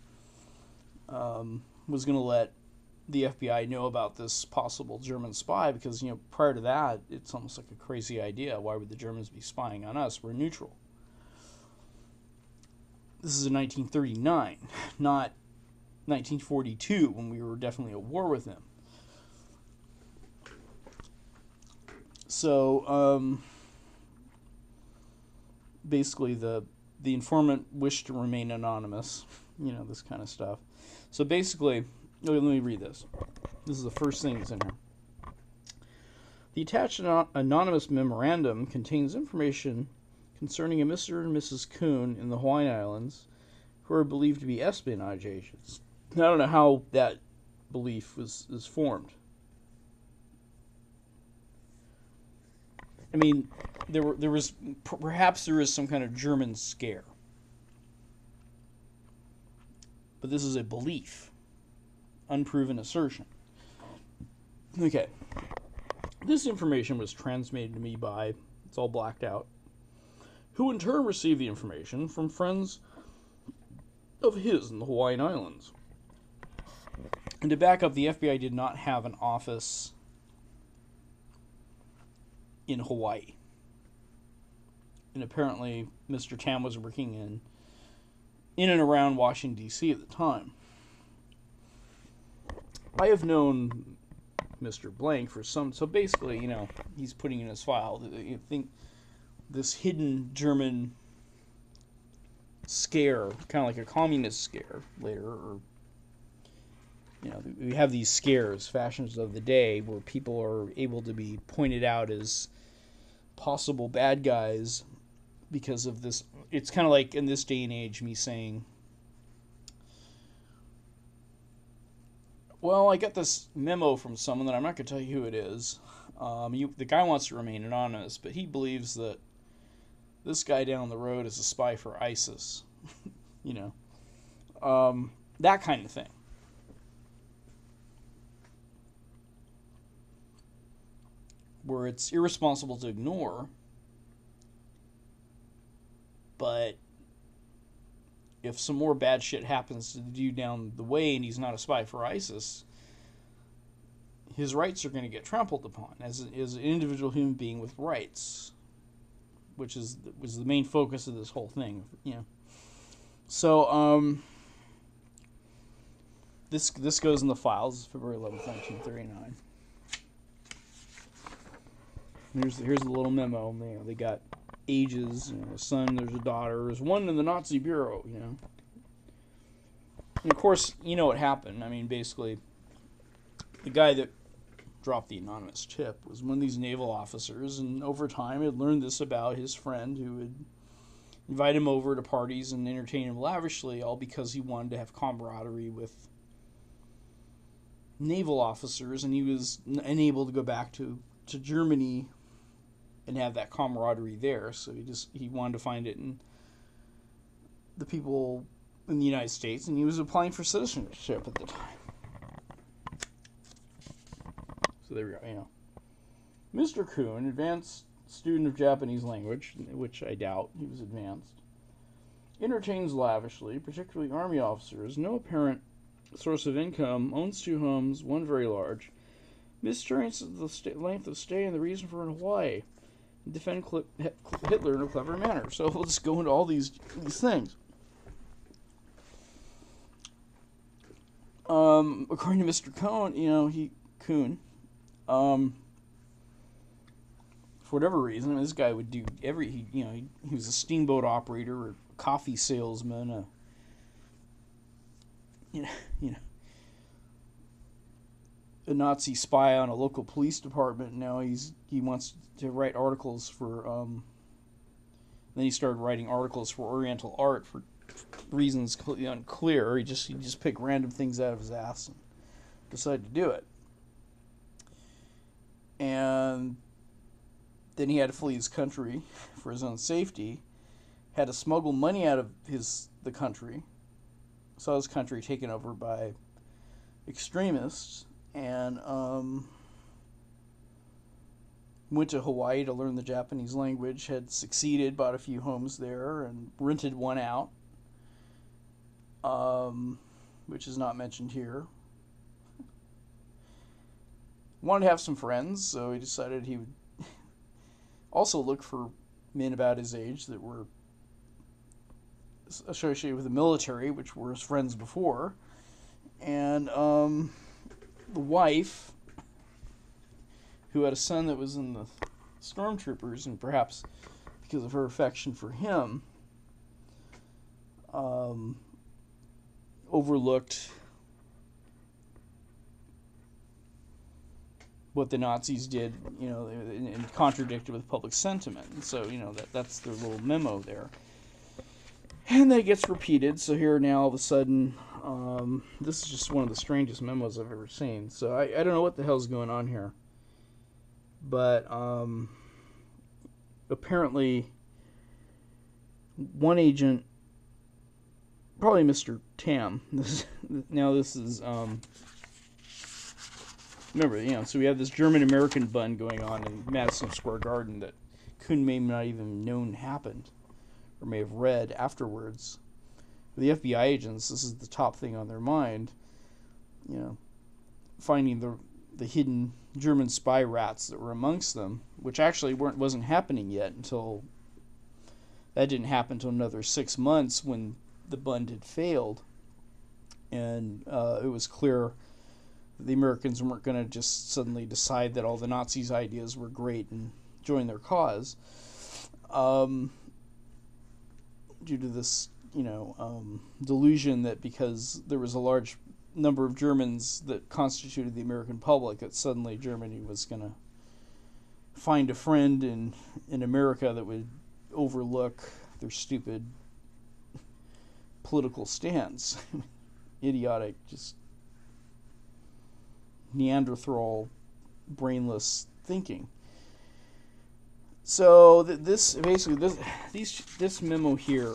was going to let the FBI know about this possible German spy, because, prior to that, it's almost like a crazy idea. Why would the Germans be spying on us? We're neutral. This is in 1939, not 1942, when we were definitely at war with them. So, basically the the informant wished to remain anonymous. This kind of stuff. So basically, let me read this. This is the first thing that's in here. The attached anonymous memorandum contains information concerning a Mr. and Mrs. Kuehn in the Hawaiian Islands who are believed to be espionage agents. I don't know how that belief is formed. I mean, there was perhaps there is some kind of German scare, but this is a belief, unproven assertion. Okay, this information was transmitted to me by, it's all blacked out, who in turn received the information from friends of his in the Hawaiian Islands. And to back up, the FBI did not have an office in Hawaii. And apparently Mr. Tam was working in and around Washington, D.C. at the time. I have known Mr. Blank for some... So basically, he's putting in his file. I think this hidden German scare, kind of like a communist scare later, or... we have these scares, fashions of the day, where people are able to be pointed out as possible bad guys because of this. It's kind of like in this day and age me saying, well, I got this memo from someone that I'm not going to tell you who it is. The guy wants to remain anonymous, but he believes that this guy down the road is a spy for ISIS. That kind of thing. Where it's irresponsible to ignore, but if some more bad shit happens to the dude down the way and he's not a spy for ISIS, his rights are going to get trampled upon as an individual human being with rights, which was the main focus of this whole thing. So this goes in the files. February 11th, 1939. Here's the little memo. They got ages. A son, there's a daughter. There's one in the Nazi bureau. And of course, what happened. I mean, basically, the guy that dropped the anonymous tip was one of these naval officers, and over time had learned this about his friend, who would invite him over to parties and entertain him lavishly, all because he wanted to have camaraderie with naval officers, and he was unable to go back to Germany and have that camaraderie there, so he wanted to find it in the people in the United States, and he was applying for citizenship at the time. So there we go. Mr. Kuehn, advanced student of Japanese language, which I doubt he was advanced, entertains lavishly, particularly Army officers, no apparent source of income, owns 2 homes, one very large, misstates the length of stay and the reason for in Hawaii, and defend Hitler in a clever manner. So let's go into all these things. According to Mr. Kuehn, for whatever reason, this guy would do he was a steamboat operator or coffee salesman, a Nazi spy on a local police department. Now he wants to write articles for. Then he started writing articles for Oriental Art for reasons completely unclear. He just picked random things out of his ass and decided to do it. And then he had to flee his country for his own safety. Had to smuggle money out of the country. Saw his country taken over by extremists, and went to Hawaii to learn the Japanese language. Had succeeded, bought a few homes there, and rented one out, which is not mentioned here. Wanted to have some friends, so he decided he would also look for men about his age that were associated with the military, which were his friends before. And the wife, who had a son that was in the stormtroopers, and perhaps because of her affection for him, overlooked what the Nazis did, and contradicted with public sentiment. And so, that's their little memo there. And that gets repeated. So here now, all of a sudden, this is just one of the strangest memos I've ever seen. So I don't know what the hell's going on here. But apparently, one agent, probably Mr. Tam. This is remember, so we have this German-American bun going on in Madison Square Garden that Kuehn may not even known happened, or may have read afterwards. For the FBI agents, this is the top thing on their mind. Finding the hidden German spy rats that were amongst them, which actually wasn't happening yet until that didn't happen until another 6 months when the Bund had failed, and it was clear the Americans weren't going to just suddenly decide that all the Nazis' ideas were great and join their cause. Due to this, delusion that because there was a large number of Germans that constituted the American public, that suddenly Germany was going to find a friend in America that would overlook their stupid political stance. Idiotic, just Neanderthal, brainless thinking. So this memo here,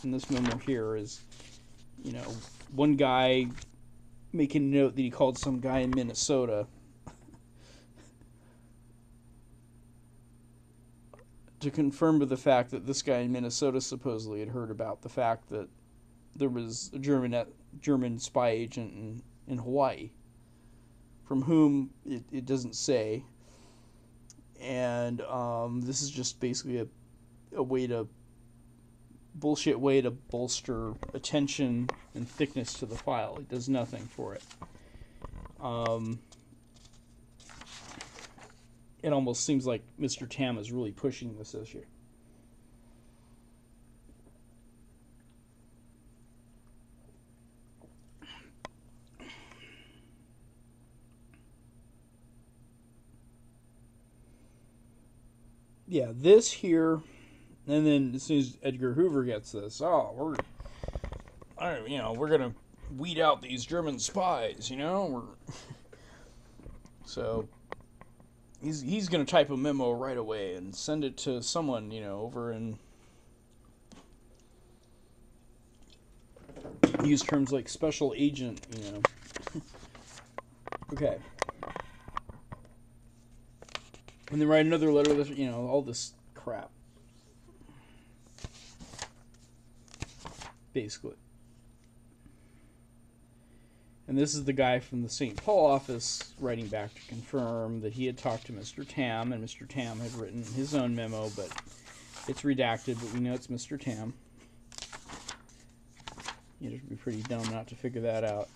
and this memo here is, one guy making a note that he called some guy in Minnesota to confirm the fact that this guy in Minnesota supposedly had heard about the fact that there was a German spy agent in Hawaii, from whom it doesn't say. And this is just basically a bullshit way to bolster attention and thickness to the file. It does nothing for it. It almost seems like Mr. Tam is really pushing this issue. Yeah, this here, and then as soon as Edgar Hoover gets this, we're gonna weed out these German spies, So he's gonna type a memo right away and send it to someone, over in, use terms like special agent, Okay. And then write another letter, all this crap. Basically. And this is the guy from the St. Paul office writing back to confirm that he had talked to Mr. Tam, and Mr. Tam had written his own memo, but it's redacted, but we know it's Mr. Tam. You'd have to be pretty dumb not to figure that out.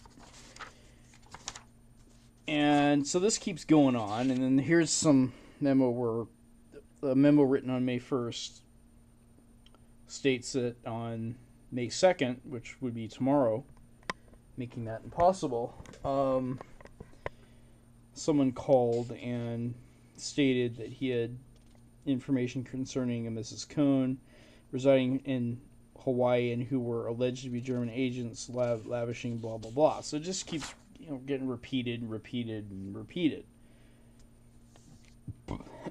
And so this keeps going on, and then here's some memo a memo written on May 1st states that on May 2nd, which would be tomorrow, making that impossible, someone called and stated that he had information concerning a Mrs. Kuehn residing in Hawaii and who were alleged to be German agents lavishing blah blah blah. So it just keeps getting repeated and repeated and repeated.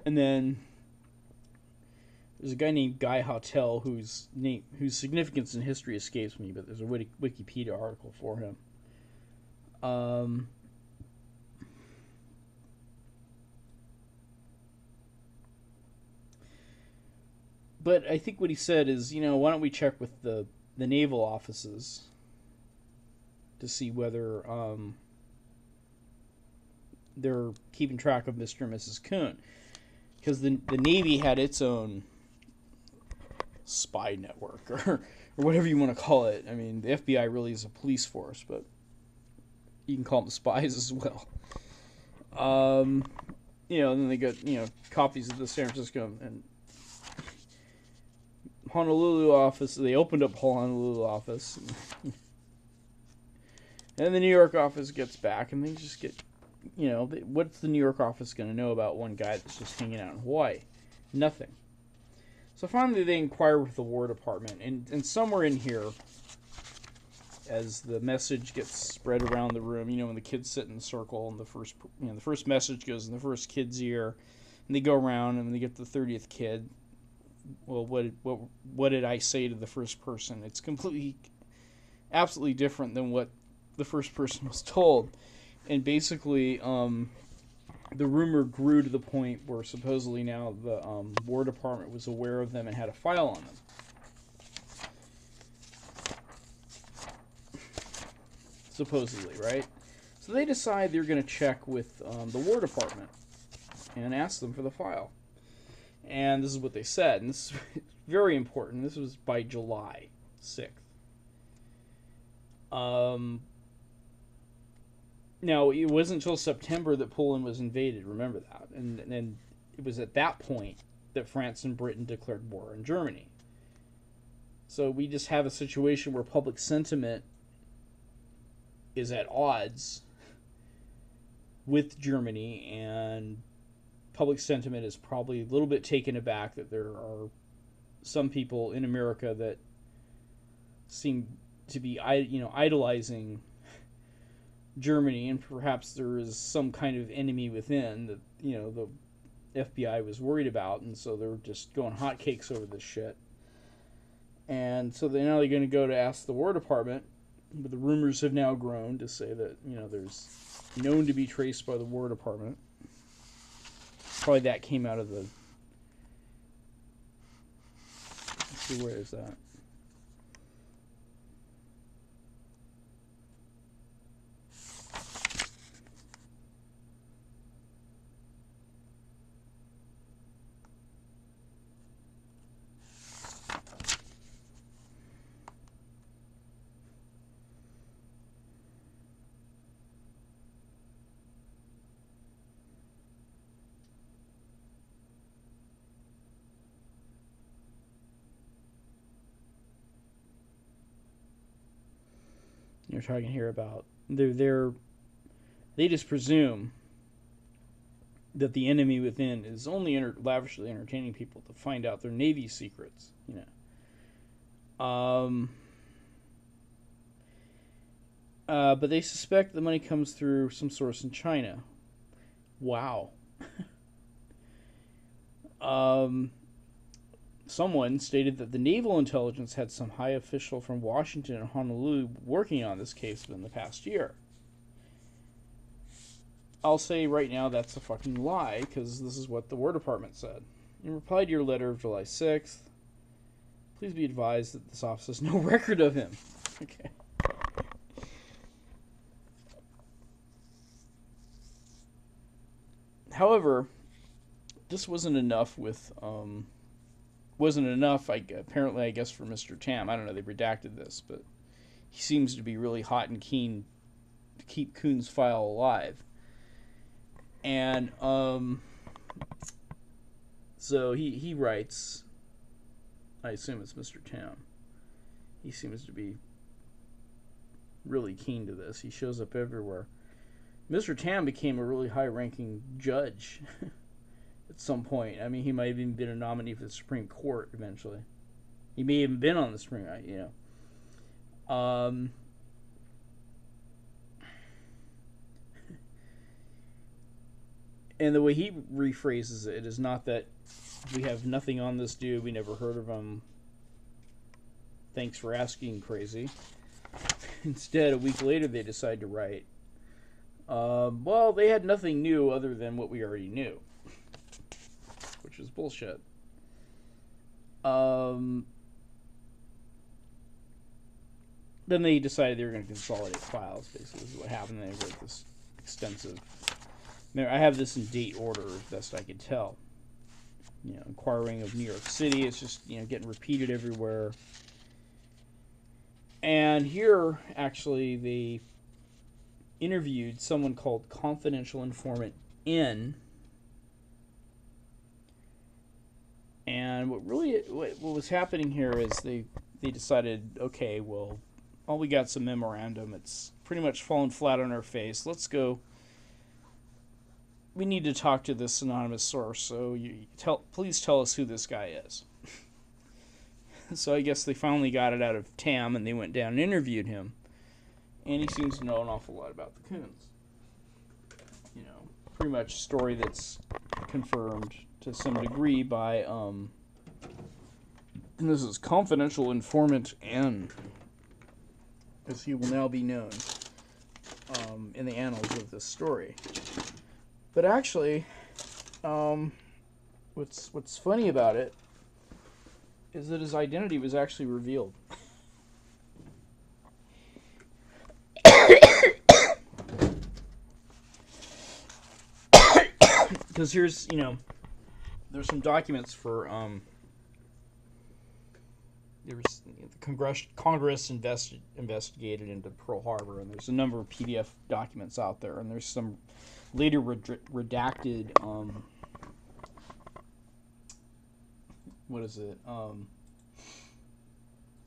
And then there's a guy named Guy Hotel whose significance in history escapes me, but there's a Wikipedia article for him. But I think what he said is, why don't we check with the naval offices to see whether they're keeping track of Mr. and Mrs. Kuehn. Because the Navy had its own spy network, or whatever you want to call it. I mean, the FBI really is a police force, but you can call them spies as well. And then they got, copies of the San Francisco and Honolulu office. They opened up Honolulu office, and the New York office gets back, and they just get, what's the New York office going to know about one guy that's just hanging out in Hawaii? Nothing. So finally, they inquire with the War Department, and somewhere in here, as the message gets spread around the room, when the kids sit in the circle, and the first message goes in the first kid's ear, and they go around, and when they get to the 30th kid, well, what did I say to the first person? It's absolutely different than what the first person was told, and basically, the rumor grew to the point where supposedly now the War Department was aware of them and had a file on them. Supposedly, right? So they decide they're going to check with the War Department and ask them for the file. And this is what they said, and this is very important. This was by July 6th. Now, it wasn't until September that Poland was invaded, remember that. And it was at that point that France and Britain declared war on Germany. So we just have a situation where public sentiment is at odds with Germany, and public sentiment is probably a little bit taken aback that there are some people in America that seem to be, idolizing Germany, and perhaps there is some kind of enemy within that, the FBI was worried about, and so they're just going hotcakes over this shit. And so now they're going to go to ask the War Department, but the rumors have now grown to say that, there's known to be traced by the War Department. Probably that came out of the... Let's see, where is that? You're talking here about they just presume that the enemy within is only lavishly entertaining people to find out their Navy secrets, but they suspect the money comes through some source in China. Wow. Someone stated that the Naval Intelligence had some high official from Washington and Honolulu working on this case within the past year. I'll say right now that's a fucking lie, because this is what the War Department said. In reply to your letter of July 6th, please be advised that this office has no record of him. Okay. However, this wasn't enough apparently, I guess, for Mr. Tam. I don't know, they redacted this, but he seems to be really hot and keen to keep Kuehn's file alive. And so he writes, I assume it's Mr. Tam. He seems to be really keen to this. He shows up everywhere. Mr. Tam became a really high-ranking judge at some point. I mean, he might have even been a nominee for the Supreme Court eventually. He may have even been on the Supreme Court, And the way he rephrases it is not that we have nothing on this dude, we never heard of him, thanks for asking, crazy. Instead, a week later, they decide to write, well, they had nothing new other than what we already knew. Which is bullshit. Then they decided they were going to consolidate files, basically. This is what happened. They wrote this extensive... I have this in date order, as best I could tell. Inquiring of New York City. It's just, getting repeated everywhere. And here, actually, they interviewed someone called Confidential Informant N. And And what was happening here is they decided, okay, well, all we got's a memorandum. It's pretty much fallen flat on our face. Let's go. We need to talk to this anonymous source. So please tell us who this guy is. So I guess they finally got it out of Tam, and they went down and interviewed him. And he seems to know an awful lot about the Kuehns. You know, pretty much a story that's confirmed to some degree by, and this is confidential informant N, as he will now be known in the annals of this story. But actually, what's funny about it is that his identity was actually revealed. Because here's, there's some documents for, Congress investigated into Pearl Harbor, and there's a number of PDF documents out there, and there's some later redacted,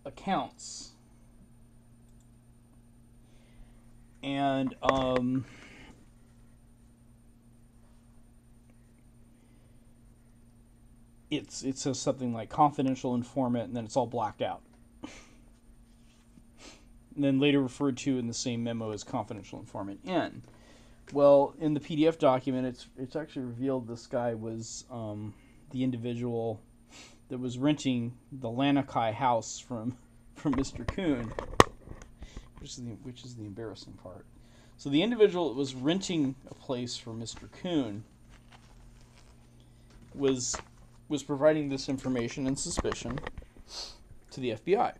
accounts. And, it says something like confidential informant, and then it's all blacked out. And then later referred to in the same memo as confidential informant N. Well, in the PDF document, it's actually revealed this guy was the individual that was renting the Lanakai house from Mr. Kuehn, which is the embarrassing part. So the individual that was renting a place for Mr. Kuehn was providing this information and suspicion to the FBI.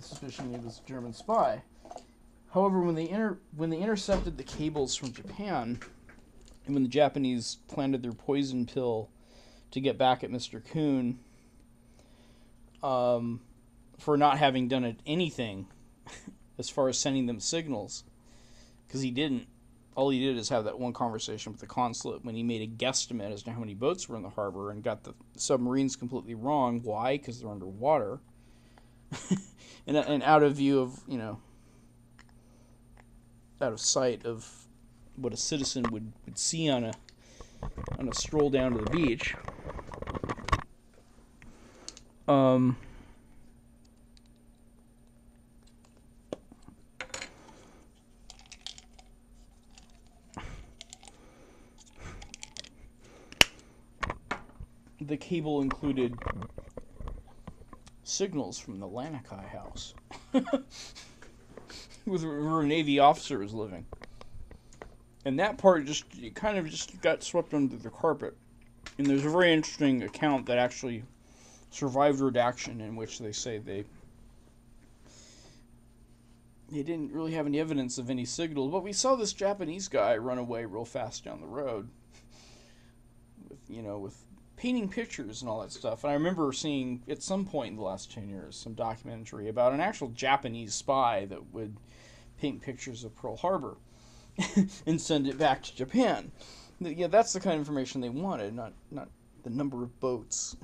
Suspicion he was a German spy. However, when they intercepted the cables from Japan, and when the Japanese planted their poison pill to get back at Mr. Kuehn for not having done anything as far as sending them signals, because he didn't. All he did is have that one conversation with the consulate when he made a guesstimate as to how many boats were in the harbor and got the submarines completely wrong. Why? Because they're underwater. and out of view of, out of sight of what a citizen would see on a stroll down to the beach. The cable included signals from the Lanakai house where a Navy officer was living. And that part kind of got swept under the carpet. And there's a very interesting account that actually survived redaction, in which they say they didn't really have any evidence of any signals, but we saw this Japanese guy run away real fast down the road with painting pictures and all that stuff. And I remember seeing at some point in the last 10 years some documentary about an actual Japanese spy that would paint pictures of Pearl Harbor and send it back to Japan. Yeah, that's the kind of information they wanted, not the number of boats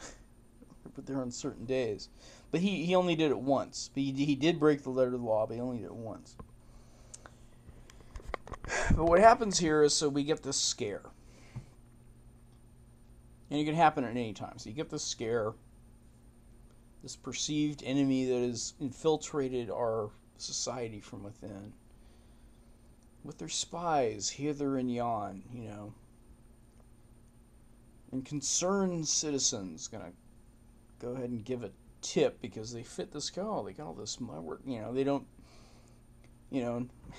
but there on certain days. But he only did it once. But he did break the letter of the law, but he only did it once. But what happens here is, so we get this scare. And it can happen at any time. So you get this scare, this perceived enemy that has infiltrated our society from within, with their spies hither and yon, and concerned citizens gonna go ahead and give a tip because they fit this call. They got all this work. They don't.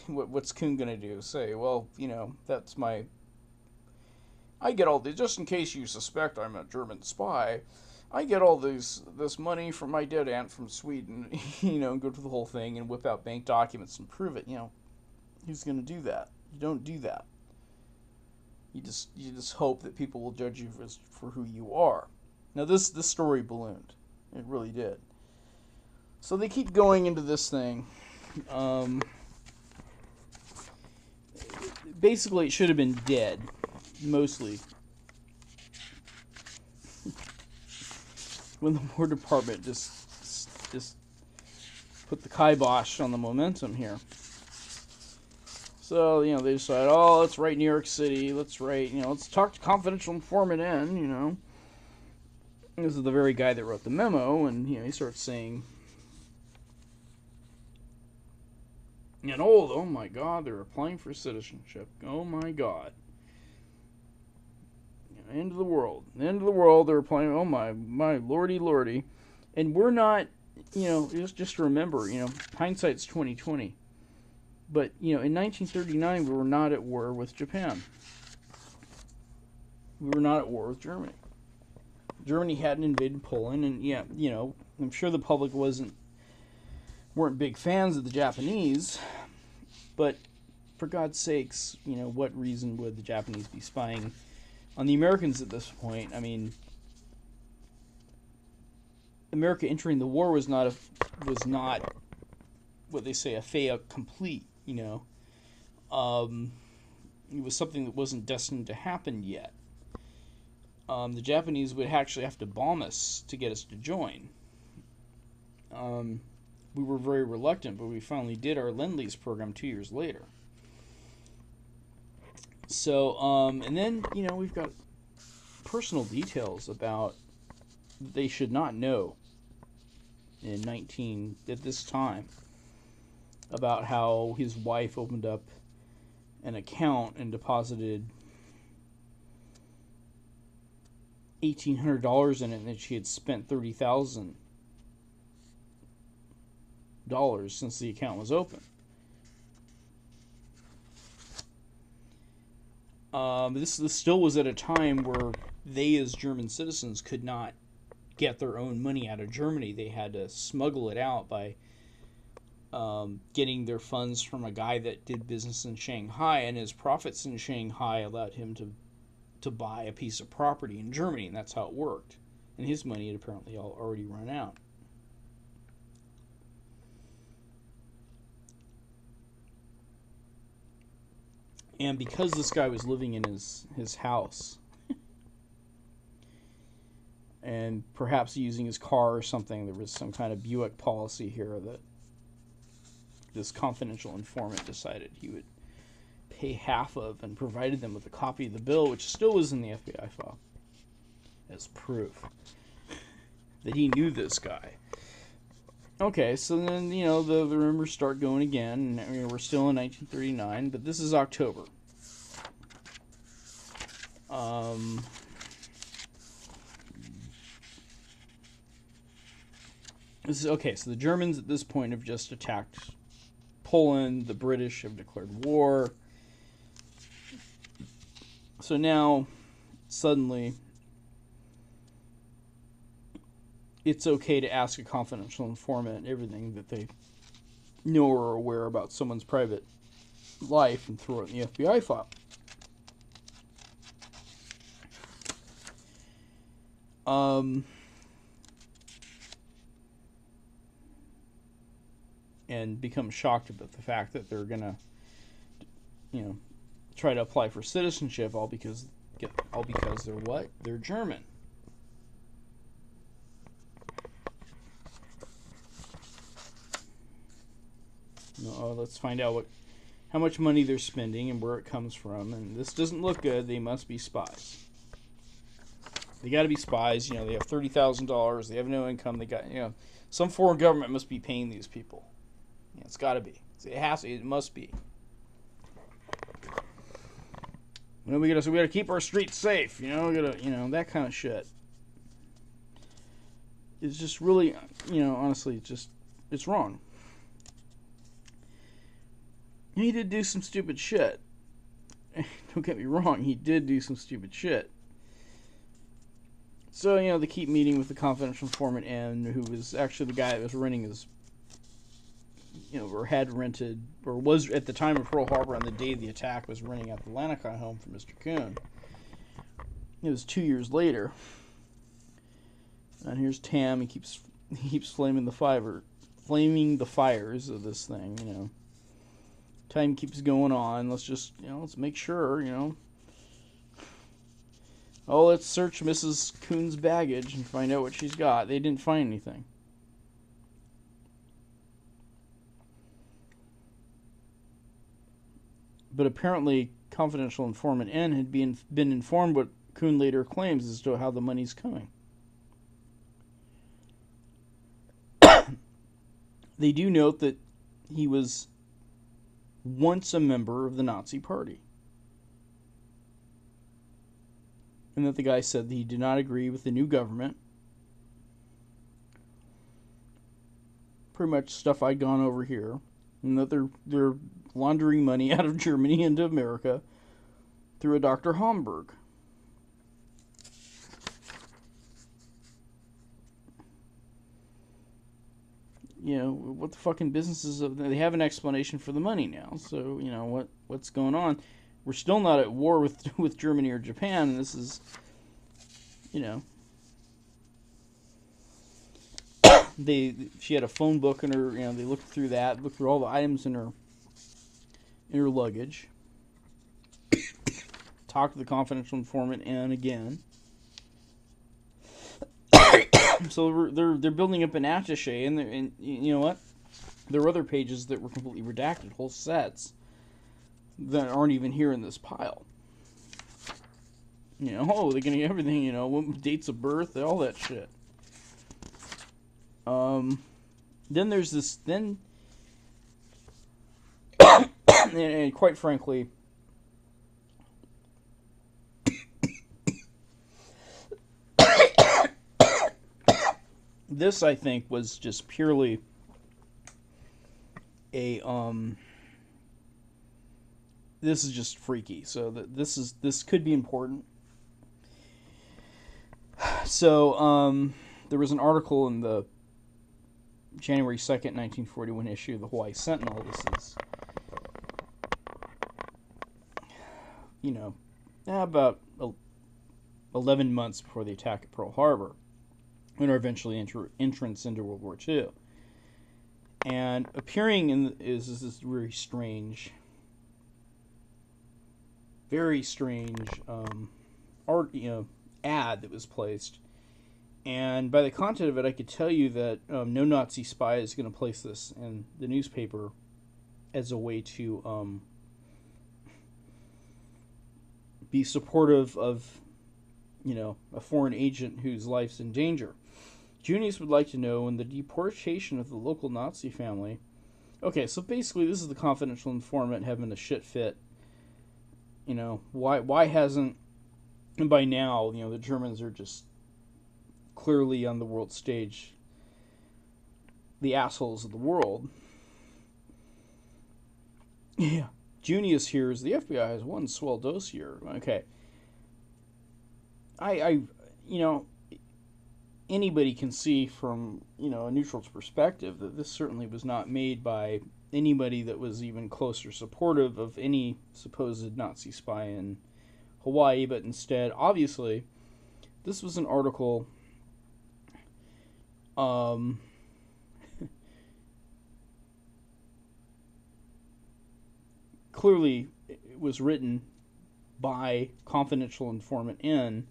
What's Kuehn gonna do? Say, well, that's my. I get all this, just in case you suspect I'm a German spy, I get all this money from my dead aunt from Sweden, and go through the whole thing and whip out bank documents and prove it. Who's going to do that? You don't do that. You just hope that people will judge you for who you are. Now this story ballooned. It really did. So they keep going into this thing. Basically, it should have been dead. Mostly. when the War Department just put the kibosh on the momentum here. So, they decide, let's write New York City, let's talk to confidential informant in. This is the very guy that wrote the memo, and, he starts saying, oh my God, they're applying for citizenship. Oh my God. End of the world. They're applying, oh my lordy. And we're not, just remember, hindsight's 2020. But, in 1939, we were not at war with Japan. We were not at war with Germany. Germany hadn't invaded Poland, and I'm sure the public weren't big fans of the Japanese, but for God's sakes, what reason would the Japanese be spying on the Americans at this point? I mean, America entering the war was not what they say a fait accompli. It was something that wasn't destined to happen yet. The Japanese would actually have to bomb us to get us to join. We were very reluctant, but we finally did our Lend-Lease program 2 years later. So, and then, we've got personal details about they should not know at this time, about how his wife opened up an account and deposited $1,800 in it, and that she had spent $30,000 since the account was open. This still was at a time where they, as German citizens, could not get their own money out of Germany. They had to smuggle it out by getting their funds from a guy that did business in Shanghai, and his profits in Shanghai allowed him to buy a piece of property in Germany, and that's how it worked. And his money had apparently already run out. And because this guy was living in his house, and perhaps using his car or something, there was some kind of Buick policy here that this confidential informant decided he would pay half of, and provided them with a copy of the bill, which still was in the FBI file, as proof that he knew this guy. Okay, so then, the rumors start going again, and we're still in 1939, but this is October. So the Germans at this point have just attacked Poland. The British have declared war. So now, suddenly, it's okay to ask a confidential informant everything that they know or are aware about someone's private life and throw it in the FBI file. And become shocked about the fact that they're gonna, try to apply for citizenship all because they're what? They're German. Let's find out how much money they're spending and where it comes from. And this doesn't look good. They must be spies. They got to be spies. They have $30,000. They have no income. They got some foreign government must be paying these people. It's got to be. It must be. We got to keep our streets safe. That kind of shit. It's just really, honestly, it's wrong. He did do some stupid shit. Don't get me wrong, he did do some stupid shit. So, they keep meeting with the confidential informant, and who was actually the guy that was renting his, or had rented, or was at the time of Pearl Harbor on the day of the attack, was renting out the Lanakai home for Mr. Kuehn. It was 2 years later. And here's Tam. He keeps flaming the fires of this thing, Time keeps going on. Let's just, let's make sure, Oh, let's search Mrs. Kuhn's baggage and find out what she's got. They didn't find anything. But apparently, confidential informant N had been informed what Kuhn later claims as to how the money's coming. They do note that he was once a member of the Nazi Party. And that the guy said that he did not agree with the new government. Pretty much stuff I'd gone over here. And that they're laundering money out of Germany into America through a Dr. Homburg. You know, what the fucking businesses of... They have an explanation for the money now. So, you know, what's going on? We're still not at war with Germany or Japan, and this is, you know... She had a phone book in her, you know, they looked through that, looked through all the items in her luggage. Talked to the confidential informant and again. So they're building up an attaché, and you know what? There were other pages that were completely redacted, whole sets that aren't even here in this pile. You know, they're gonna get everything, you know, dates of birth, all that shit. Then there's this, and quite frankly, this I think was just purely a, this is just freaky, so this could be important. So, there was an article in the January 2nd, 1941 issue of the Hawaii Sentinel. This is, you know, about 11 months before the attack at Pearl Harbor, and our eventually entrance into World War II. And appearing in is this very strange art, you know, ad that was placed. And by the content of it, I could tell you that no Nazi spy is going to place this in the newspaper as a way to be supportive of, you know, a foreign agent whose life's in danger. Junius would like to know when the deportation of the local Nazi family... Okay, so basically this is the confidential informant having a shit fit. You know, why hasn't... And by now, you know, the Germans are just clearly on the world stage the assholes of the world. Yeah. Junius hears the FBI has one swell dossier. Okay. I you know, anybody can see from, you know, a neutral's perspective that this certainly was not made by anybody that was even close or supportive of any supposed Nazi spy in Hawaii, but instead, obviously, this was an article clearly it was written by confidential informant N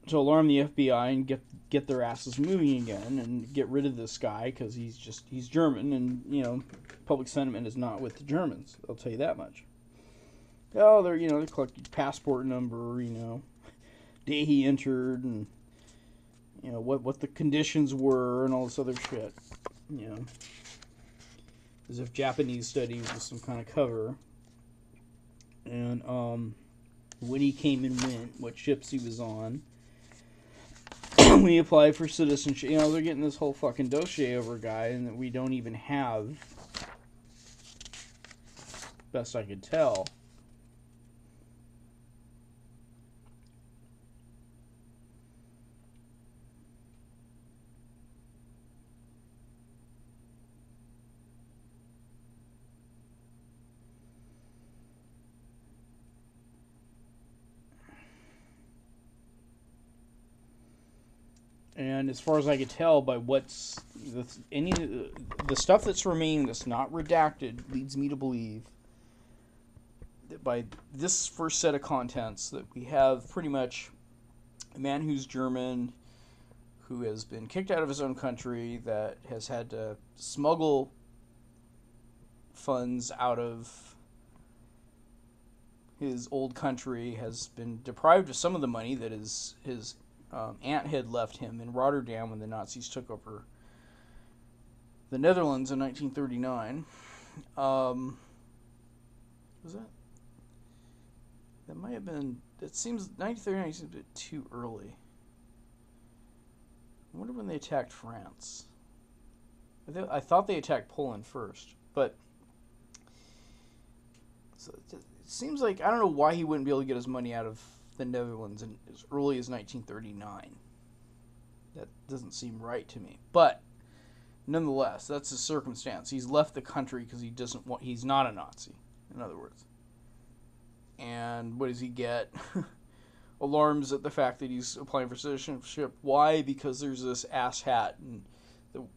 to alarm the FBI and get their asses moving again and get rid of this guy because he's German, and you know, public sentiment is not with the Germans. I'll tell you that much. Oh, they're collecting passport number, you know, day he entered, and you know what the conditions were and all this other shit, you know, as if Japanese studies was some kind of cover. And when he came and went, what ships he was on. We applied for citizenship. You know, they're getting this whole fucking dossier over a guy, and that we don't even have, best I could tell. And as far as I could tell by what's the stuff that's remaining that's not redacted leads me to believe by this first set of contents that we have pretty much a man who's German, who has been kicked out of his own country, that has had to smuggle funds out of his old country, has been deprived of some of the money that his aunt had left him in Rotterdam when the Nazis took over the Netherlands in 1939. Was that? That might have been. It seems 1939 seems a bit too early. I wonder when they attacked France. I thought they attacked Poland first, but so it seems like I don't know why he wouldn't be able to get his money out of the Netherlands as early as 1939. That doesn't seem right to me, but nonetheless, that's his circumstance. He's left the country because he doesn't want. He's not a Nazi, in other words. And what does he get? Alarms at the fact that he's applying for citizenship. Why? Because there's this asshat and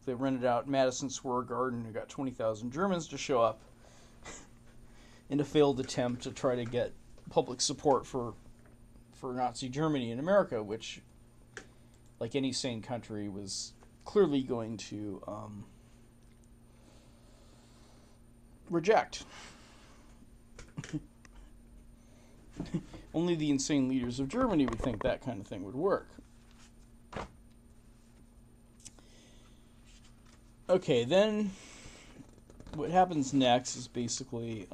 they rented out Madison Square Garden and got 20,000 Germans to show up in a failed attempt to try to get public support for Nazi Germany in America, which, like any sane country, was clearly going to reject. Only the insane leaders of Germany would think that kind of thing would work. Okay, then what happens next is basically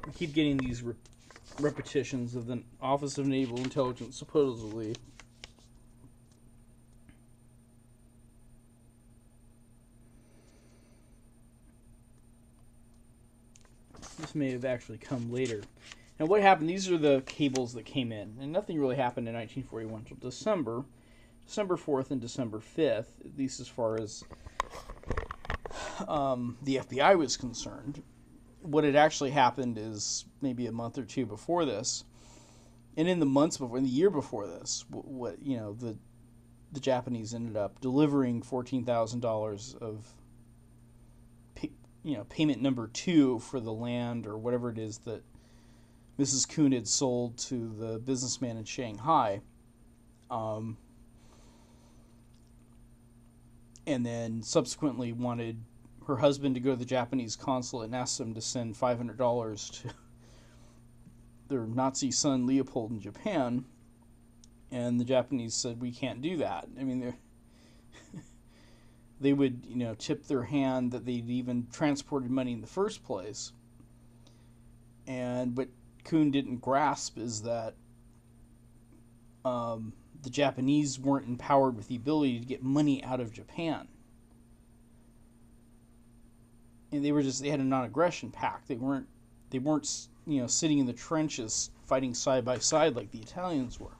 we keep getting these repetitions of the Office of Naval Intelligence supposedly this may have actually come later. Now what happened, these are the cables that came in, and nothing really happened in 1941 until December 4th and December 5th, at least as far as the FBI was concerned. What had actually happened is maybe a month or two before this, and in the year before this, what the Japanese ended up delivering $14,000 of payment number 2 for the land or whatever it is that Mrs. Kuehn had sold to the businessman in Shanghai. And then subsequently wanted her husband to go to the Japanese consulate and ask them to send $500 to their Nazi son Leopold in Japan. And the Japanese said, we can't do that. I mean, they would, tip their hand that they'd even transported money in the first place. And what Kuehn didn't grasp is that the Japanese weren't empowered with the ability to get money out of Japan. And they had a non-aggression pact. They weren't sitting in the trenches fighting side by side like the Italians were.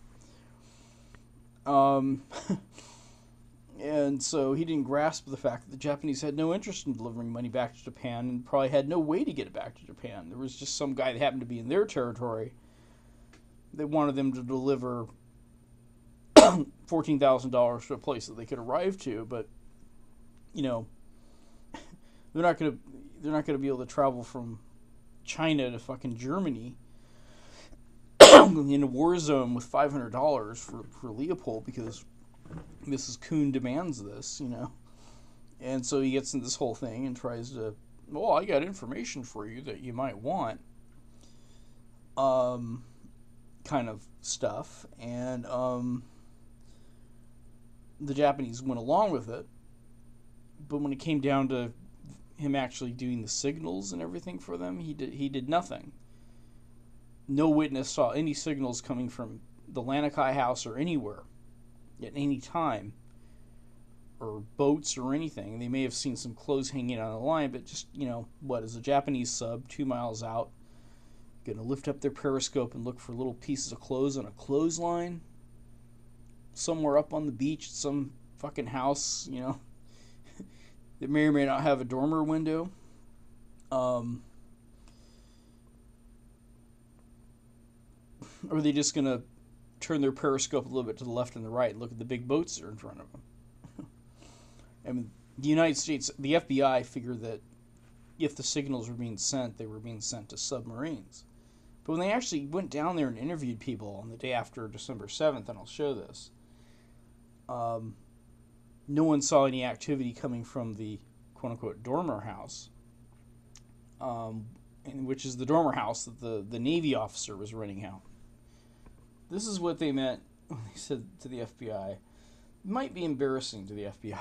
And so he didn't grasp the fact that the Japanese had no interest in delivering money back to Japan and probably had no way to get it back to Japan. There was just some guy that happened to be in their territory that wanted them to deliver $14,000 to a place that they could arrive to, but they're not going to be able to travel from China to fucking Germany in a war zone with $500 for Leopold because Mrs. Kuehn demands this, And so he gets in this whole thing and tries to, well, I got information for you that you might want, kind of stuff. And the Japanese went along with it. But when it came down to him actually doing the signals and everything for them, he did nothing. No witness saw any signals coming from the Lanakai house or anywhere at any time, or boats or anything. They may have seen some clothes hanging on the line, but just, what is a Japanese sub 2 miles out going to lift up their periscope and look for little pieces of clothes on a clothesline somewhere up on the beach at some fucking house, that may or may not have a dormer window? Or are they just going to turn their periscope a little bit to the left and the right and look at the big boats that are in front of them? I mean, the United States, the FBI figured that if the signals were being sent, they were being sent to submarines. But when they actually went down there and interviewed people on the day after December 7th, and I'll show this, no one saw any activity coming from the quote-unquote Dormer house, which is the Dormer house that the Navy officer was renting out. This is what they meant when they said to the FBI. It might be embarrassing to the FBI.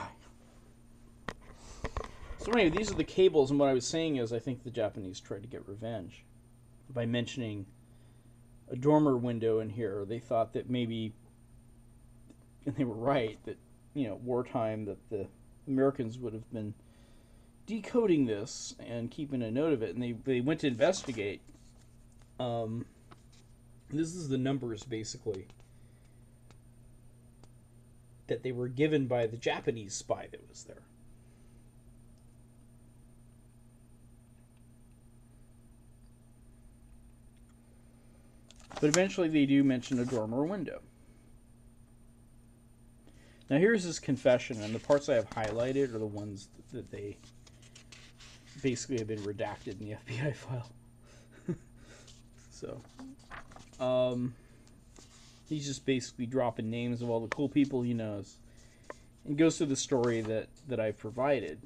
So anyway, these are the cables, and what I was saying is I think the Japanese tried to get revenge by mentioning a dormer window in here. They thought that maybe, and they were right, that, wartime, that the Americans would have been decoding this and keeping a note of it, and they went to investigate. This is the numbers, basically, that they were given by the Japanese spy that was there. But eventually they do mention a dormer window. Now here's his confession, and the parts I have highlighted are the ones that they basically have been redacted in the FBI file. So, he's just basically dropping names of all the cool people he knows, and goes through the story that I provided.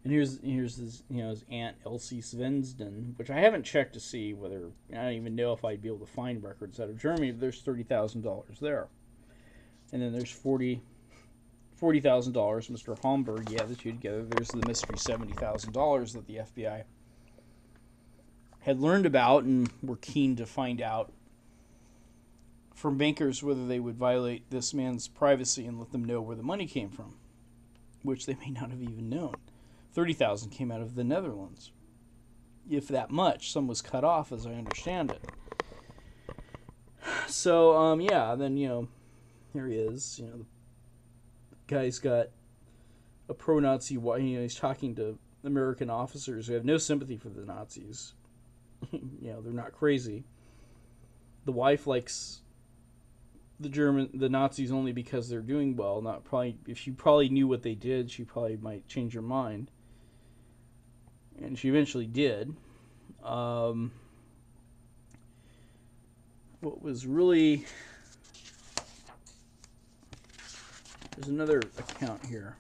And here's his his aunt Elsie Svensson, which I haven't checked to see whether, I don't even know if I'd be able to find records out of Germany. But there's $30,000 there, and then there's $40,000. Mr. Homburg, the two together. There's the mystery $70,000 that the FBI had learned about and were keen to find out from bankers whether they would violate this man's privacy and let them know where the money came from, which they may not have even known. 30,000 came out of the Netherlands. If that much, some was cut off, as I understand it. So, then, here he is. The guy's got a pro-Nazi wife. He's talking to American officers who have no sympathy for the Nazis. They're not crazy. The wife likes the Nazis only because they're doing well. Not probably. If she probably knew what they did, she probably might change her mind. And she eventually did. What was really... There's another account here.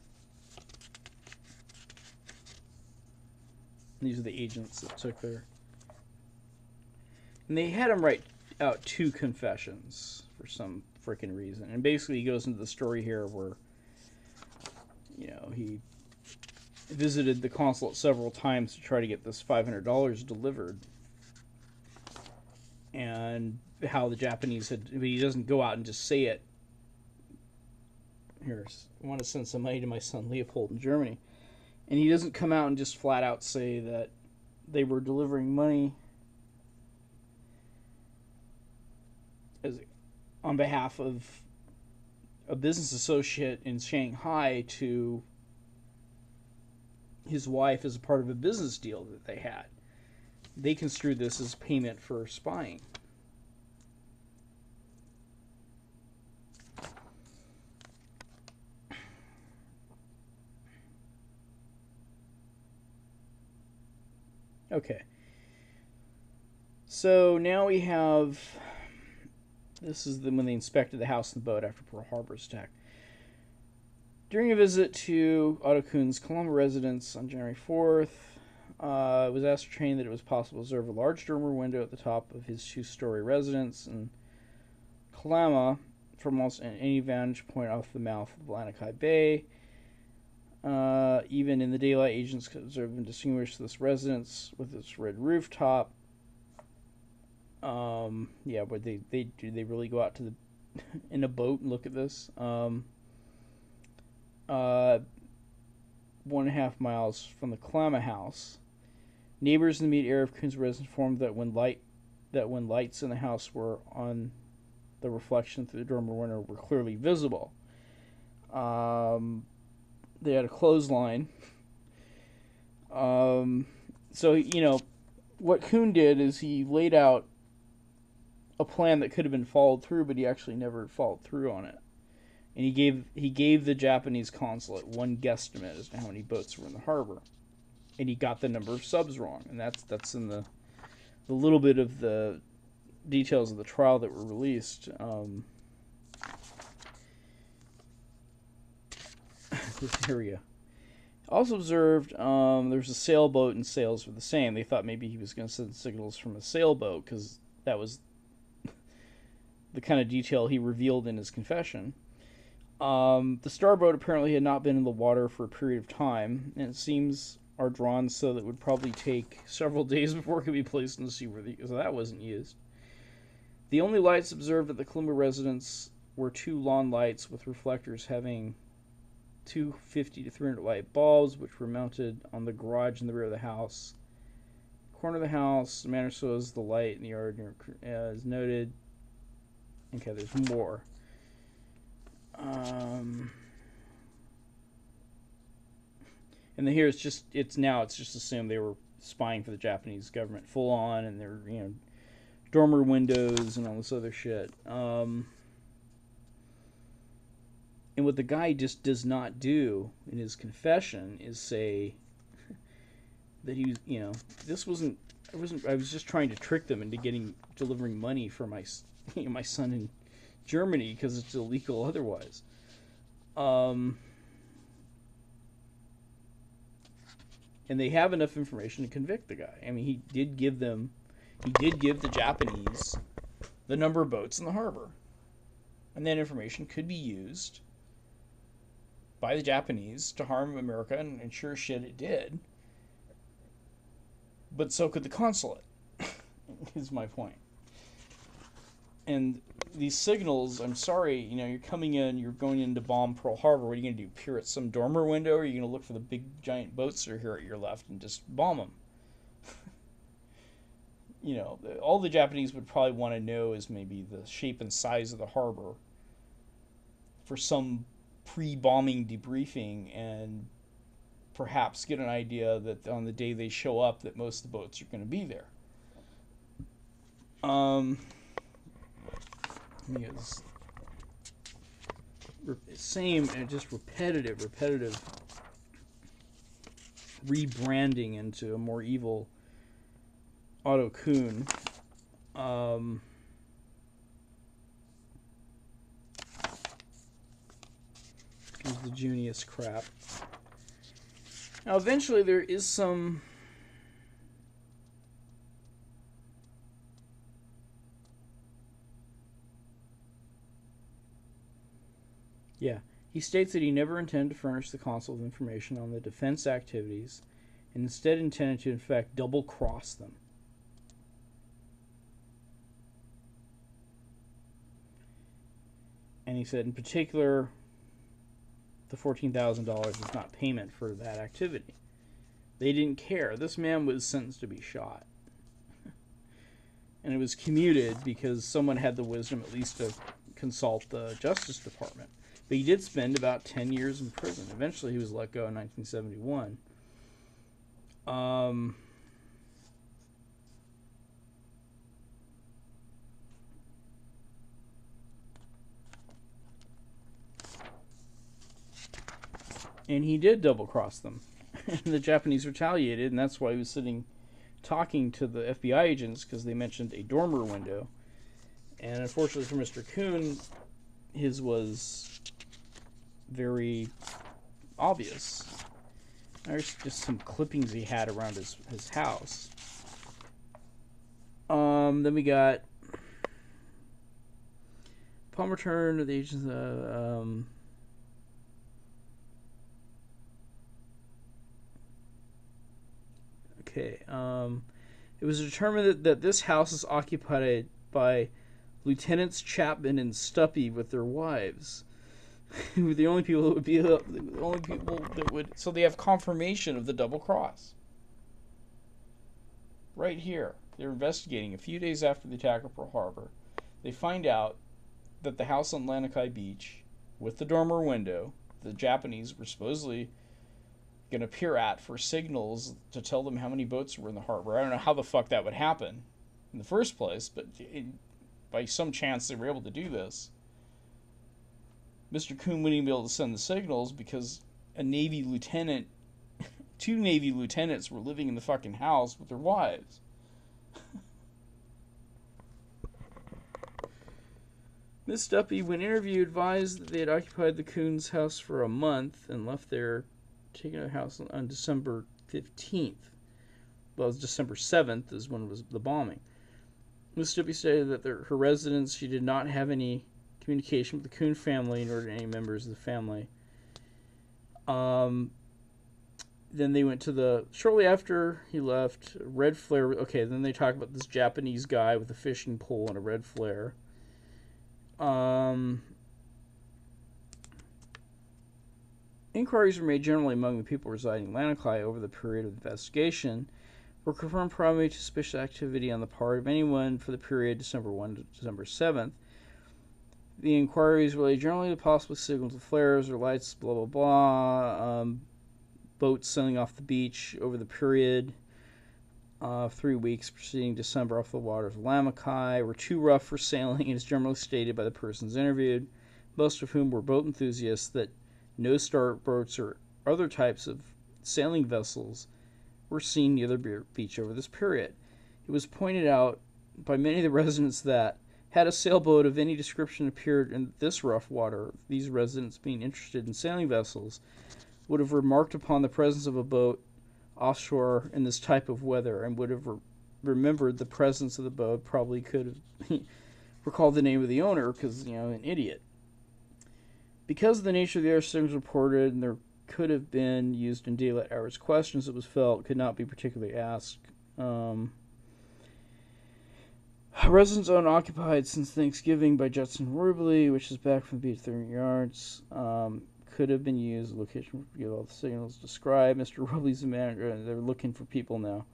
These are the agents that took their... And they had him write out 2 confessions for some freaking reason. And basically he goes into the story here where, he visited the consulate several times to try to get this $500 delivered. And how the Japanese had... He doesn't go out and just say it. I want to send some money to my son Leopold in Germany. And he doesn't come out and just flat out say that they were delivering money on behalf of a business associate in Shanghai to his wife as a part of a business deal that they had. They construed this as payment for spying. Okay. So now we have... This is when they inspected the house and the boat after Pearl Harbor's attack. During a visit to Otto Kuehn's Colombo residence on January 4th, it was ascertained that it was possible to observe a large dormer window at the top of his 2-story residence in Kalama from almost any vantage point off the mouth of Lanikai Bay. Even in the daylight, agents could observe and distinguish this residence with its red rooftop. But they really go out to the in a boat and look at this. 1.5 miles from the Kalama house, neighbors in the immediate area of Kuehn's residence informed that when lights in the house were on, the reflection through the dormer window were clearly visible. They had a clothesline. So, what Kuehn did is he laid out a plan that could have been followed through, but he actually never followed through on it. and he gave the Japanese consulate one guesstimate as to how many boats were in the harbor, and he got the number of subs wrong, and that's in the little bit of the details of the trial that were released. Here we go. Also observed, there's a sailboat and sails were the same. They thought maybe he was going to send signals from a sailboat because that was the kind of detail he revealed in his confession. The starboat apparently had not been in the water for a period of time, and it seems are drawn so that it would probably take several days before it could be placed in the seaworthy, so that wasn't used. The only lights observed at the Colombo residence were two lawn lights with reflectors having 250 to 300 light bulbs, which were mounted on the garage in the rear of the house. Corner of the house, the manner shows the light in the yard as noted. Okay, there's more. And then here it's just assumed they were spying for the Japanese government full on, and they're dormer windows and all this other shit. And what the guy just does not do in his confession is say that he was, I was just trying to trick them into delivering money for my son in Germany because it's illegal otherwise. And they have enough information to convict the guy. I mean, he did give the Japanese the number of boats in the harbor. And that information could be used by the Japanese to harm America, and sure shit it did. But so could the consulate, is my point. And these signals, I'm sorry, you're coming in, you're going in to bomb Pearl Harbor. What are you going to do? Peer at some dormer window? Or are you going to look for the big giant boats that are here at your left and just bomb them? All the Japanese would probably want to know is maybe the shape and size of the harbor for some pre-bombing debriefing, and perhaps get an idea that on the day they show up that most of the boats are going to be there. Same and just repetitive rebranding into a more evil Otto Kuehn. Is the Junius crap. Now, eventually, there is some. Yeah, he states that he never intended to furnish the consul with information on the defense activities, and instead intended to, in fact, double-cross them. And he said, in particular, the $14,000 is not payment for that activity. They didn't care. This man was sentenced to be shot. And it was commuted because someone had the wisdom at least to consult the Justice Department. But he did spend about 10 years in prison. Eventually he was let go in 1971. And he did double-cross them. And the Japanese retaliated, and that's why he was sitting talking to the FBI agents, because they mentioned a dormer window. And unfortunately for Mr. Kuehn, his was very obvious. There's just some clippings he had around his house. Then we got upon return to the agents. Okay. It was determined that this house is occupied by Lieutenants Chapman and Stuppy with their wives. Who were the only people that would be the only people that would. So they have confirmation of the double cross. Right here, they're investigating a few days after the attack of Pearl Harbor. They find out that the house on Lanikai Beach, with the dormer window, the Japanese were supposedly going to peer at for signals to tell them how many boats were in the harbor. I don't know how the fuck that would happen in the first place, but by some chance they were able to do this. Mr. Kuehn wouldn't be able to send the signals because a Navy lieutenant, two Navy lieutenants were living in the fucking house with their wives. Miss Duppy, when interviewed, advised that they had occupied the Kuhn's house for a month and left there, taking the house on December 15th. Well, it was December 7th is when it was the bombing. Miss Duppy stated that her residence, she did not have any communication with the Kuehn family nor to any members of the family. Then they went to shortly after he left, red flare. Okay, then they talk about this Japanese guy with a fishing pole and a red flare. Inquiries were made generally among the people residing in Lanakai over the period of investigation, were confirmed probably to suspicious activity on the part of anyone for the period December 1 to December 7th. The inquiries related generally to possible signals of flares or lights, blah, blah, blah. Boats sailing off the beach over the period of 3 weeks preceding December off the waters of Lamakai were too rough for sailing, and is generally stated by the persons interviewed, most of whom were boat enthusiasts, that no star boats or other types of sailing vessels were seen near the beach over this period. It was pointed out by many of the residents that, had a sailboat of any description appeared in this rough water, these residents, being interested in sailing vessels, would have remarked upon the presence of a boat offshore in this type of weather, and would have remembered the presence of the boat, probably could have recalled the name of the owner, because, an idiot. Because of the nature of the air signals reported, and there could have been used in daylight hours, questions, it was felt, could not be particularly asked. Residence owned occupied since Thanksgiving by Judson Rubley, which is back from the beach 30 yards. Could have been used. Location for all the signals described. Mr. Rubley's the manager, and they're looking for people now.